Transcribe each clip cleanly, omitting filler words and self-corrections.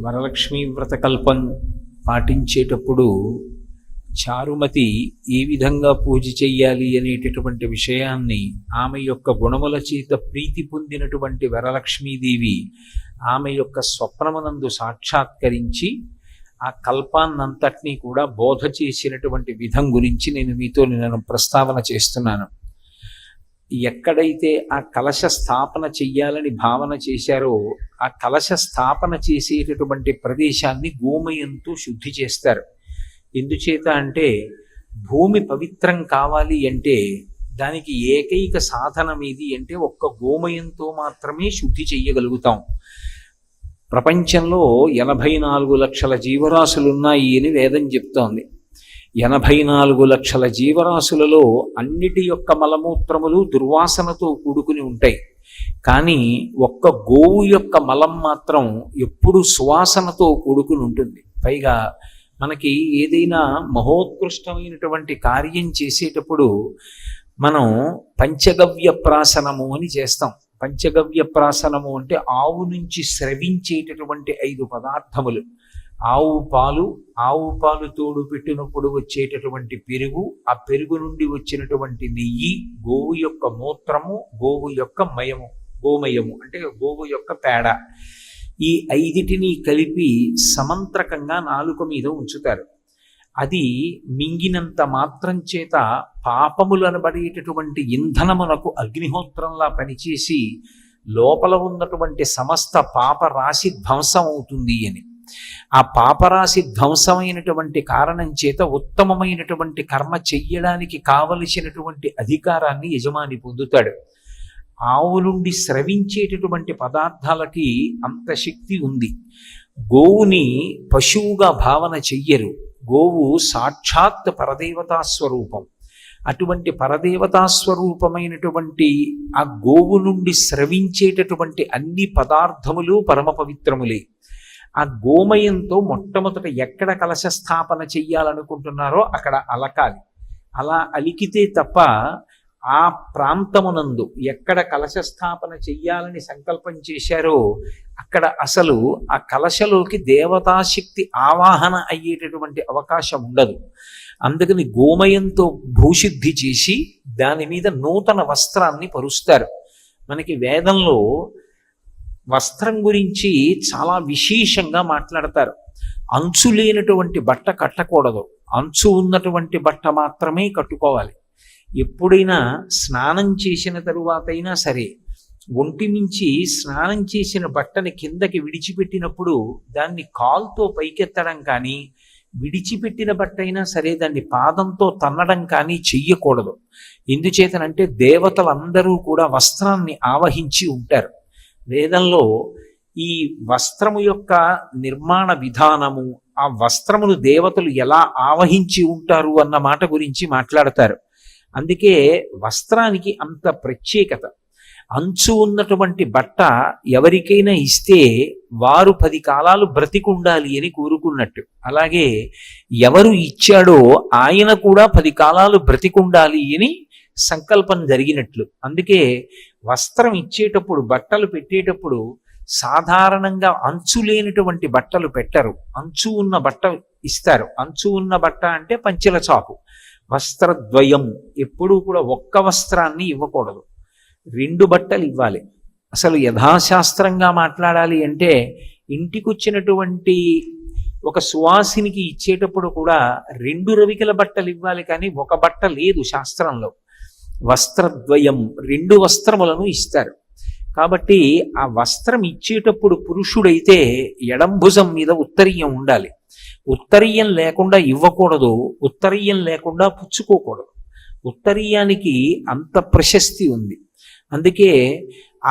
వరలక్ష్మీ వ్రతకల్పం పాటించేటప్పుడు చారుమతి ఏ విధంగా పూజ చెయ్యాలి అనేటటువంటి విషయాన్ని ఆమె యొక్క గుణముల చేత ప్రీతి పొందినటువంటి వరలక్ష్మీదేవి ఆమె యొక్క స్వప్నమునందు సాక్షాత్కరించి ఆ కల్పాన్నంతటినీ కూడా బోధ చేసినటువంటి విధం గురించి నేను ప్రస్తావన చేస్తున్నాను. ఎక్కడైతే ఆ కలశ స్థాపన చెయ్యాలని భావన చేశారో ఆ కలశ స్థాపన చేసేటటువంటి ప్రదేశాన్ని గోమయంతో శుద్ధి చేస్తారు. ఎందుచేత అంటే భూమి పవిత్రం కావాలి అంటే దానికి ఏకైక సాధనం ఏది అంటే ఒక్క గోమయంతో మాత్రమే శుద్ధి చెయ్యగలుగుతాం. ప్రపంచంలో 84 లక్షల జీవరాశులున్నాయి అని వేదం చెప్తోంది. 84 లక్షల జీవరాశులలో అన్నిటి యొక్క మలమూత్రములు దుర్వాసనతో కూడుకుని ఉంటాయి. కానీ ఒక్క గోవు యొక్క మలం మాత్రం ఎప్పుడు సువాసనతో కూడుకుని ఉంటుంది. పైగా మనకి ఏదైనా మహోత్కృష్టమైనటువంటి కార్యం చేసేటప్పుడు మనం పంచగవ్య ప్రాసనము అని చేస్తాం. పంచగవ్య ప్రాసనము అంటే ఆవు నుంచి స్రవించేటటువంటి 5 పదార్థములు. ఆవు పాలు తోడు పెట్టినప్పుడు వచ్చేటటువంటి పెరుగు, ఆ పెరుగు నుండి వచ్చినటువంటి నెయ్యి, గోవు యొక్క మూత్రము, గోవు యొక్క గోమయము అంటే గోవు యొక్క పేడ, ఈ 5టిని కలిపి సమంత్రకంగా నాలుక మీద ఉంచుతారు. అది మింగినంత మాత్రం చేత పాపములనబడేటటువంటి ఇంధనమునకు అగ్నిహోత్రంలా పనిచేసి లోపల ఉన్నటువంటి సమస్త పాప రాశి ధ్వంసం అవుతుంది అని. ఆ పాపరాశి ధ్వంసమైనటువంటి కారణం చేత ఉత్తమమైనటువంటి కర్మ చెయ్యడానికి కావలసినటువంటి అధికారాన్ని యజమాని పొందుతాడు. ఆవు నుండి స్రవించేటటువంటి పదార్థాలకి అంత శక్తి ఉంది. గోవుని పశువుగా భావన చెయ్యరు. గోవు సాక్షాత్ పరదేవతా స్వరూపం. అటువంటి పరదేవతా స్వరూపమైనటువంటి ఆ గోవు నుండి స్రవించేటటువంటి అన్ని పదార్థములు పరమ పవిత్రములే. ఆ గోమయంతో మొట్టమొదట ఎక్కడ కలశ స్థాపన చెయ్యాలనుకుంటున్నారో అక్కడ అలకాలి. అలా అలికితే తప్ప ఆ ప్రాంతమునందు ఎక్కడ కలశ స్థాపన చెయ్యాలని సంకల్పం చేశారో అక్కడ అసలు ఆ కలశలోకి దేవతాశక్తి ఆవాహన అయ్యేటటువంటి అవకాశం ఉండదు. అందుకని గోమయంతో భూశుద్ధి చేసి దాని మీద నూతన వస్త్రాన్ని పరుస్తారు. మనకి వేదంలో వస్త్రం గురించి చాలా విశేషంగా మాట్లాడతారు. అంచు లేనటువంటి బట్ట కట్టకూడదు, అంచు ఉన్నటువంటి బట్ట మాత్రమే కట్టుకోవాలి. ఎప్పుడైనా స్నానం చేసిన తరువాత అయినా సరే ఒంటి నుంచి స్నానం చేసిన బట్టని కిందకి విడిచిపెట్టినప్పుడు దాన్ని కాల్తో పైకెత్తడం కానీ, విడిచిపెట్టిన బట్ట అయినా సరే దాన్ని పాదంతో తన్నడం కానీ చెయ్యకూడదు. ఎందుచేతనంటే దేవతలందరూ కూడా వస్త్రాన్ని ఆవహించి ఉంటారు. వేదంలో ఈ వస్త్రము యొక్క నిర్మాణ విధానము, ఆ వస్త్రమును దేవతలు ఎలా ఆవహించి ఉంటారు అన్న మాట గురించి మాట్లాడతారు. అందుకే వస్త్రానికి అంత ప్రత్యేకత. అంచు ఉన్నటువంటి బట్ట ఎవరికైనా ఇస్తే వారు 10 కాలాలు బ్రతికుండాలి అని కోరుకున్నట్టు, అలాగే ఎవరు ఇచ్చాడో ఆయన కూడా 10 కాలాలు బ్రతికుండాలి అని సంకల్పం జరిగినట్లు. అందుకే వస్త్రం ఇచ్చేటప్పుడు, బట్టలు పెట్టేటప్పుడు సాధారణంగా అంచు లేనటువంటి బట్టలు పెట్టరు, అంచు ఉన్న బట్ట ఇస్తారు. అంచు ఉన్న బట్ట అంటే పంచెల చాపు. వస్త్రద్వయం, ఎప్పుడూ కూడా ఒక్క వస్త్రాన్ని ఇవ్వకూడదు, 2 బట్టలు ఇవ్వాలి. అసలు యథాశాస్త్రంగా మాట్లాడాలి అంటే ఇంటికొచ్చినటువంటి ఒక సువాసినికి ఇచ్చేటప్పుడు కూడా 2 రవికల బట్టలు ఇవ్వాలి, కానీ ఒక బట్ట లేదు శాస్త్రంలో. వస్త్రద్వయం, 2 వస్త్రములను ఇస్తారు. కాబట్టి ఆ వస్త్రం ఇచ్చేటప్పుడు పురుషుడైతే ఎడంభుజం మీద ఉత్తరీయం ఉండాలి. ఉత్తరీయం లేకుండా ఇవ్వకూడదు, ఉత్తరీయం లేకుండా పుచ్చుకోకూడదు. ఉత్తరీయానికి అంత ప్రశస్తి ఉంది. అందుకే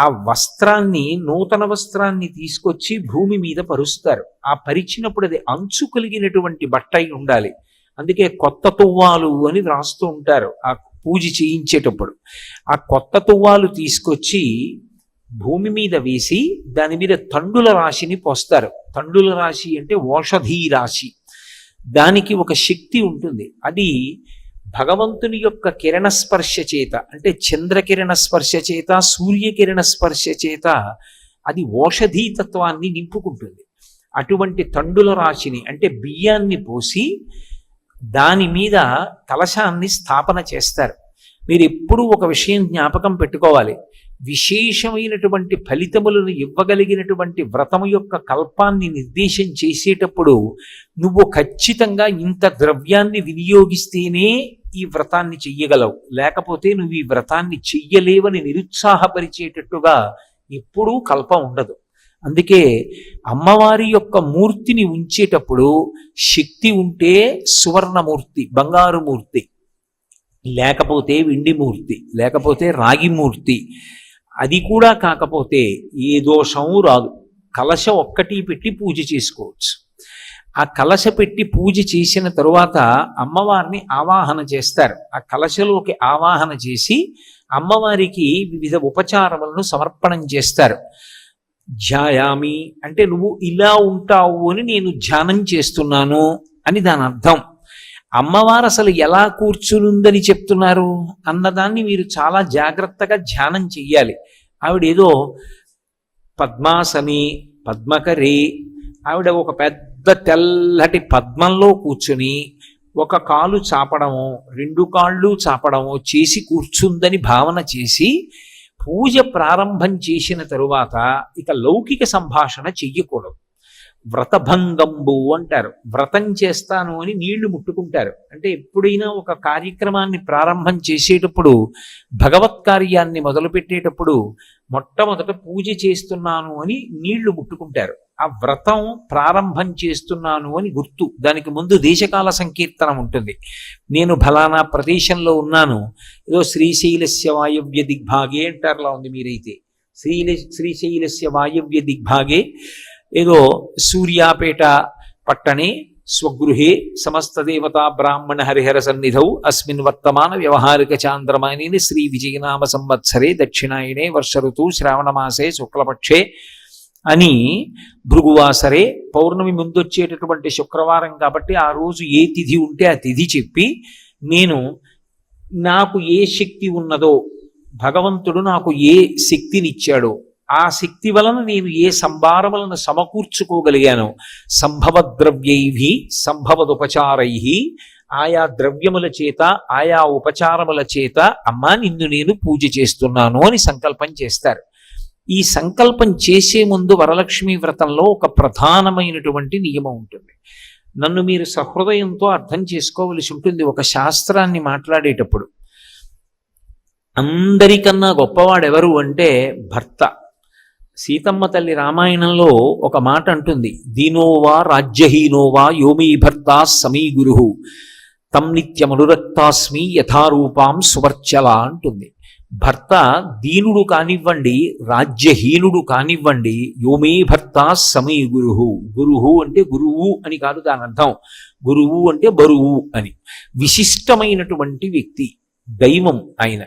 ఆ వస్త్రాన్ని, నూతన వస్త్రాన్ని తీసుకొచ్చి భూమి మీద పరుస్తారు. ఆ పరిచినప్పుడు అది అంచు కలిగినటువంటి బట్ట అయి ఉండాలి. అందుకే కొత్త తువ్వాలు అని రాస్తూ ఉంటారు ఆ పూజ చేయించేటప్పుడు. ఆ కొత్త తువ్వాలు తీసుకొచ్చి భూమి మీద వేసి దాని మీద తండుల రాశిని పోస్తారు. తండుల రాశి అంటే ఓషధీ రాశి. దానికి ఒక శక్తి ఉంటుంది. అది భగవంతుని యొక్క కిరణ స్పర్శ చేత, అంటే చంద్రకిరణ స్పర్శ చేత, సూర్యకిరణ స్పర్శ చేత అది ఓషధీతత్వాన్ని నింపుకుంటుంది. అటువంటి తండుల రాశిని అంటే బియ్యాన్ని పోసి దాని మీద కలశాన్ని స్థాపన చేస్తారు. మీరు ఎప్పుడూ ఒక విషయం జ్ఞాపకం పెట్టుకోవాలి, విశేషమైనటువంటి ఫలితములను ఇవ్వగలిగినటువంటి వ్రతము యొక్క కల్పాన్ని నిర్దేశం చేసేటప్పుడు నువ్వు ఖచ్చితంగా ఇంత ద్రవ్యాన్ని వినియోగిస్తేనే ఈ వ్రతాన్ని చెయ్యగలవు, లేకపోతే నువ్వు ఈ వ్రతాన్ని చెయ్యలేవని నిరుత్సాహపరిచేటట్టుగా ఎప్పుడూ కల్పం ఉండదు. అందుకే అమ్మవారి యొక్క మూర్తిని ఉంచేటప్పుడు శక్తి ఉంటే సువర్ణమూర్తి, బంగారు మూర్తి, లేకపోతే వెండి మూర్తి, లేకపోతే రాగి మూర్తి, అది కూడా కాకపోతే ఏ దోషము రాదు. కలశ ఒక్కటి పెట్టి పూజ చేసుకోవచ్చు. ఆ కలశ పెట్టి పూజ చేసిన తరువాత అమ్మవారిని ఆవాహన చేస్తారు. ఆ కలశలోకి ఆవాహన చేసి అమ్మవారికి వివిధ ఉపచారములను సమర్పణం చేస్తారు. ధ్యాయామి అంటే నువ్వు ఇలా ఉంటావు అని నేను ధ్యానం చేస్తున్నాను అని దాని అర్థం. అమ్మవారు అసలు ఎలా కూర్చునుందని చెప్తున్నారు అన్నదాన్ని మీరు చాలా జాగ్రత్తగా ధ్యానం చెయ్యాలి. ఆవిడేదో పద్మాసని, పద్మకరి, ఆవిడ ఒక పెద్ద తెల్లటి పద్మంలో కూర్చుని ఒక కాలు చాపడమో రెండు కాళ్ళు చాపడమో చేసి కూర్చుందని భావన చేసి పూజ ప్రారంభం చేసిన తరువాత ఇక లౌకిక సంభాషణ చెయ్యకూడదు. వ్రతభంగంబు అంటారు. వ్రతం చేస్తాను అని నీళ్లు ముట్టుకుంటారు. అంటే ఎప్పుడైనా ఒక కార్యక్రమాన్ని ప్రారంభం చేసేటప్పుడు, భగవత్ కార్యాన్ని మొదలుపెట్టేటప్పుడు మొట్టమొదట పూజ చేస్తున్నాను అని నీళ్లు ముట్టుకుంటారు. ఆ వ్రతం ప్రారంభం చేస్తున్నాను అని గుర్తు. దానికి ముందు దేశకాల సంకీర్తనం ఉంటుంది. నేను ఫలానా ప్రదేశంలో ఉన్నాను, ఏదో శ్రీశైలస్య వాయవ్య దిగ్భాగే అంటారులా ఉంది. మీరైతే శ్రీశైలస్య వాయవ్య దిగ్భాగే ఏదో సూర్యాపేట పట్టణే స్వగృహే సమస్త దేవతా బ్రాహ్మణ హరిహర సన్నిధౌ అస్మిన్ వర్తమాన వ్యవహారిక చాంద్రమాని శ్రీ విజయనామ సంవత్సరే దక్షిణాయనే వర్ష ఋతు శ్రావణమాసే శుక్లపక్షే అని భృగువాసరే పౌర్ణమి ముందొచ్చేటటువంటి శుక్రవారం కాబట్టి ఆ రోజు ఏ తిథి ఉంటే ఆ తిథి చెప్పి నాకు ఏ శక్తి ఉన్నదో, భగవంతుడు నాకు ఏ శక్తినిచ్చాడో, ఆ శక్తి వలన నేను ఏ సంభారములను సమకూర్చుకోగలిగాను, సంభవద్రవ్యై సంభవదుపచారై, ఆయా ద్రవ్యముల చేత ఆయా ఉపచారముల చేత అమ్మా నిన్ను నేను పూజ చేస్తున్నాను అని సంకల్పం చేస్తారు. ఈ సంకల్పం చేసే ముందు వరలక్ష్మీ వ్రతంలో ఒక ప్రధానమైనటువంటి నియమం ఉంటుంది. నన్ను మీరు సహృదయంతో అర్థం చేసుకోవలసి ఉంటుంది. ఒక శాస్త్రాన్ని మాట్లాడేటప్పుడు అందరికన్నా గొప్పవాడెవరు అంటే భర్త. సీతమ్మ తల్లి రామాయణంలో ఒక మాట అంటుంది, దీనోవా రాజ్యహీనోవా యోమీ భర్త సమీ గురు తం నిత్యమనురక్తాస్మి యథారూపాం సువర్చల అంటుంది. భర్త దీనుడు కానివ్వండి, రాజ్యహీనుడు కానివ్వండి, యోమే భర్త సమీ గురువు. గురువు అంటే గురువు అని కాదు దాని అర్థం. గురువు అంటే బరువు అని. విశిష్టమైనటువంటి వ్యక్తి, దైవం ఆయన.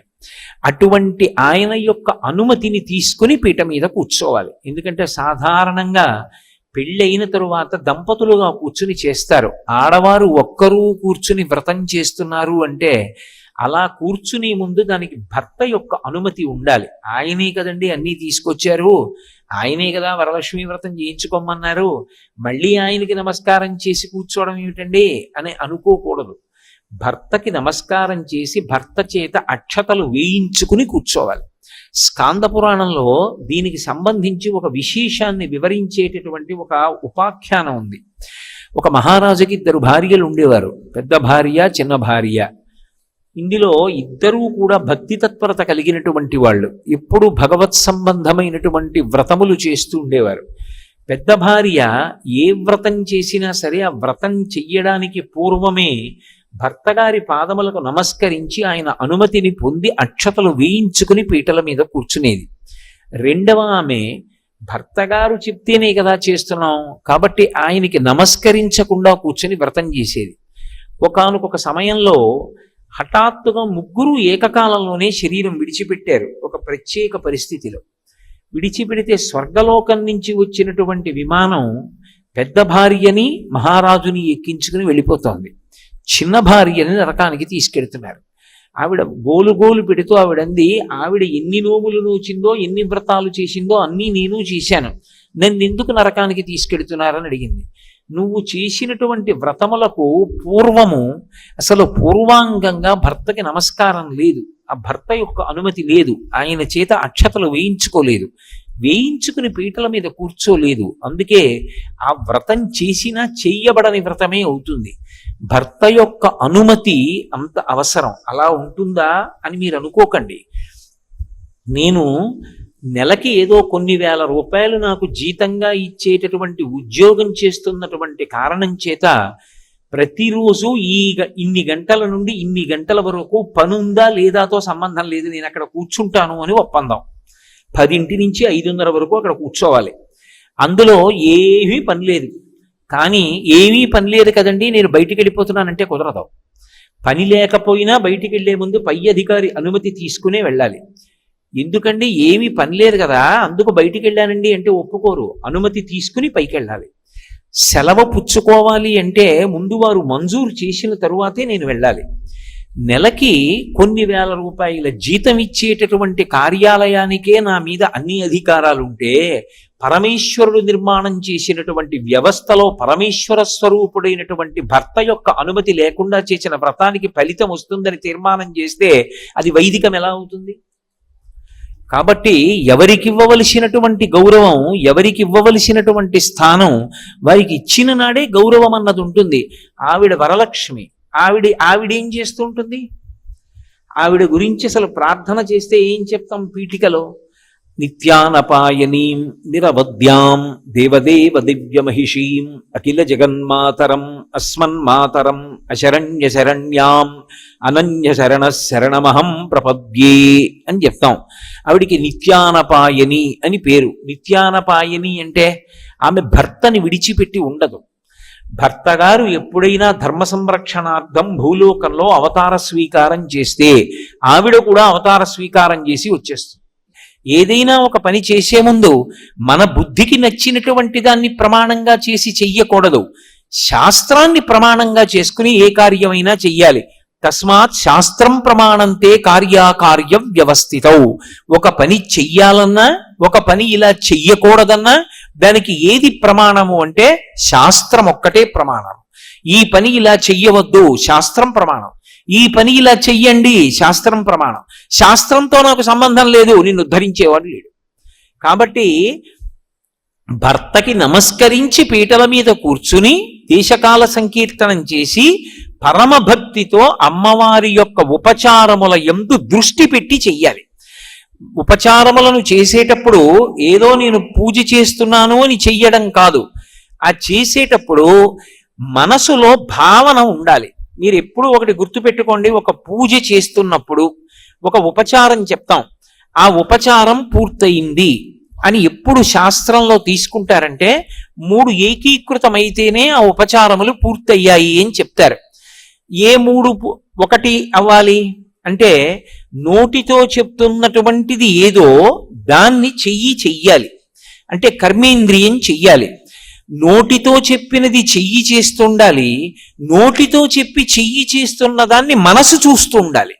అటువంటి ఆయన యొక్క అనుమతిని తీసుకుని పీట మీద కూర్చోవాలి. ఎందుకంటే సాధారణంగా పెళ్ళైన తరువాత దంపతులుగా కూర్చుని చేస్తారు. ఆడవారు ఒక్కరూ కూర్చుని వ్రతం చేస్తున్నారు అంటే అలా కూర్చునే ముందు దానికి భర్త యొక్క అనుమతి ఉండాలి. ఆయనే కదండి అన్నీ తీసుకొచ్చారు, ఆయనే కదా వరలక్ష్మీ వ్రతం చేయించుకోమన్నారు, మళ్ళీ ఆయనకి నమస్కారం చేసి కూర్చోవడం ఏమిటండి అని అనుకోకూడదు. భర్తకి నమస్కారం చేసి భర్త చేత అక్షతలు వేయించుకుని కూర్చోవాలి. స్కాంద పురాణంలో దీనికి సంబంధించి ఒక విశేషాన్ని వివరించేటటువంటి ఒక ఉపాఖ్యానం ఉంది. ఒక మహారాజుకి 2 భార్యలు ఉండేవారు, పెద్ద భార్య చిన్న భార్య. ఇందులో ఇద్దరూ కూడా భక్తి తత్పరత కలిగినటువంటి వాళ్ళు, ఎప్పుడు భగవత్ సంబంధమైనటువంటి వ్రతములు చేస్తూ ఉండేవారు. పెద్ద భార్య ఏ వ్రతం చేసినా సరే ఆ వ్రతం చెయ్యడానికి పూర్వమే భర్తగారి పాదములకు నమస్కరించి ఆయన అనుమతిని పొంది అక్షతలు వేయించుకుని పీటల మీద కూర్చునేది. రెండవ ఆమె భర్తగారు చెప్తేనే కదా చేస్తున్నాం కాబట్టి ఆయనకి నమస్కరించకుండా కూర్చుని వ్రతం చేసేది. ఒకానొక సమయంలో హఠాత్తుగా ముగ్గురు ఏకకాలంలోనే శరీరం విడిచిపెట్టారు. ఒక ప్రత్యేక పరిస్థితిలో విడిచిపెడితే స్వర్గలోకం నుంచి వచ్చినటువంటి విమానం పెద్ద భార్యని మహారాజుని ఎక్కించుకుని వెళ్ళిపోతోంది, చిన్న భార్యని నరకానికి తీసుకెడుతున్నారు. ఆవిడ గోలు గోలు పెడుతూ ఆవిడంది, ఆవిడ ఎన్ని నోములు నోచిందో, ఎన్ని వ్రతాలు చేసిందో అన్నీ నేను చేశాను, నన్ను ఎందుకు నరకానికి తీసుకెడుతున్నారని అడిగింది. నువ్వు చేసినటువంటి వ్రతములకు పూర్వము అసలు పూర్వాంగంగా భర్తకి నమస్కారం లేదు, ఆ భర్త యొక్క అనుమతి లేదు, ఆయన చేత అక్షతలు వేయించుకోలేదు, వేయించుకుని పీటల మీద కూర్చోలేదు. అందుకే ఆ వ్రతం చేసినా చెయ్యబడని వ్రతమే అవుతుంది. భర్త యొక్క అనుమతి అంత అవసరం. అలా ఉంటుందా అని మీరు అనుకోకండి. నేను నెలకి ఏదో కొన్ని వేల రూపాయలు నాకు జీతంగా ఇచ్చేటటువంటి ఉద్యోగం చేస్తున్నటువంటి కారణం చేత ప్రతిరోజు ఇన్ని గంటల నుండి ఇన్ని గంటల వరకు పనుందా లేదాతో సంబంధం లేదు, నేను అక్కడ కూర్చుంటాను అని ఒప్పందం. 10 నుంచి 5:30 వరకు అక్కడ కూర్చోవాలి. అందులో ఏమీ పని లేదు. కానీ ఏమీ పని లేదు కదండి, నేను బయటికి వెళ్ళిపోతున్నానంటే కుదరదు. పని లేకపోయినా బయటికి వెళ్లే ముందు పై అధికారి అనుమతి తీసుకునే వెళ్ళాలి. ఎందుకండి, ఏమీ పని లేదు కదా అందుకు బయటికి వెళ్ళానండి అంటే ఒప్పుకోరు. అనుమతి తీసుకుని పైకి వెళ్ళాలి. సెలవు పుచ్చుకోవాలి అంటే ముందు వారు మంజూరు చేసిన తరువాతే నేను వెళ్ళాలి. నెలకి కొన్ని వేల రూపాయల జీతం ఇచ్చేటటువంటి కార్యాలయానికే నా మీద అన్ని అధికారాలుంటే పరమేశ్వరుడు నిర్మాణం చేసినటువంటి వ్యవస్థలో పరమేశ్వర స్వరూపుడైనటువంటి భర్త యొక్క అనుమతి లేకుండా చేసిన వ్రతానికి ఫలితం వస్తుందని తీర్మానం చేస్తే అది వైదికం ఎలా అవుతుంది? కాబట్టి ఎవరికి ఇవ్వవలసినటువంటి గౌరవం, ఎవరికి ఇవ్వవలసినటువంటి స్థానం వారికి ఇచ్చిన నాడే గౌరవం అన్నది ఉంటుంది. ఆవిడ వరలక్ష్మి, ఆవిడేం చేస్తూ ఉంటుంది? ఆవిడ గురించి అసలు ప్రార్థన చేస్తే ఏం చెప్తాం పీఠికలో? నిత్యానపాయనీం నిరవద్యాం దేవదేవ దివ్యమహిషీం అఖిల జగన్మాతరం అస్మన్మాతరం అశరణ్య శరణ్యాం అనన్య శరణ శరణమహం ప్రపద్యే అని చెప్తాం. ఆవిడికి నిత్యానపాయని అని పేరు. నిత్యానపాయని అంటే ఆమె భర్తని విడిచిపెట్టి ఉండదు. భర్త గారు ఎప్పుడైనా ధర్మ సంరక్షణార్థం భూలోకంలో అవతార స్వీకారం చేస్తే ఆవిడ కూడా అవతార స్వీకారం చేసి వచ్చేస్తుంది. ఏదైనా ఒక పని చేసే ముందు మన బుద్ధికి నచ్చినటువంటి దాన్ని ప్రమాణంగా చేసి చెయ్యకూడదు. శాస్త్రాన్ని ప్రమాణంగా చేసుకుని ఏ కార్యమైనా చెయ్యాలి. తస్మాత్ శాస్త్రం ప్రమాణంతే కార్యాకార్య వ్యవస్థితౌ. ఒక పని చెయ్యాలన్నా, ఒక పని ఇలా చెయ్యకూడదన్నా దానికి ఏది ప్రమాణము అంటే శాస్త్రం ఒక్కటే ప్రమాణం. ఈ పని ఇలా చెయ్యవద్దు, శాస్త్రం ప్రమాణం. ఈ పని ఇలా చెయ్యండి, శాస్త్రం ప్రమాణం. శాస్త్రంతో నాకు సంబంధం లేదు, నిన్ను ఉద్ధరించేవాడు లేడు. కాబట్టి భర్తకి నమస్కరించి పీటల మీద కూర్చుని దేశకాల సంకీర్తనం చేసి పరమభక్తితో అమ్మవారి యొక్క ఉపచారముల యందు దృష్టి పెట్టి చెయ్యాలి. ఉపచారములను చేసేటప్పుడు ఏదో నేను పూజ చేస్తున్నాను అని చెయ్యడం కాదు. ఆ చేసేటప్పుడు మనసులో భావన ఉండాలి. మీరు ఎప్పుడు ఒకటి గుర్తుపెట్టుకోండి, ఒక పూజ చేస్తున్నప్పుడు ఒక ఉపచారం చెప్తాం, ఆ ఉపచారం పూర్తయింది అని ఎప్పుడు శాస్త్రంలో తీసుకుంటారంటే 3 ఏకీకృతమైతేనే ఆ ఉపచారములు పూర్తయ్యాయి అని చెప్తారు. ఏ 3 ఒకటి అవ్వాలి అంటే నోటితో చెప్తున్నటువంటిది ఏదో దాన్ని చెయ్యాలి, అంటే కర్మేంద్రియం చెయ్యాలి. నోటితో చెప్పినది చెయ్యి చేస్తుండాలి, నోటితో చెప్పి చెయ్యి చేస్తున్న దాన్ని మనసు చూస్తూ ఉండాలి.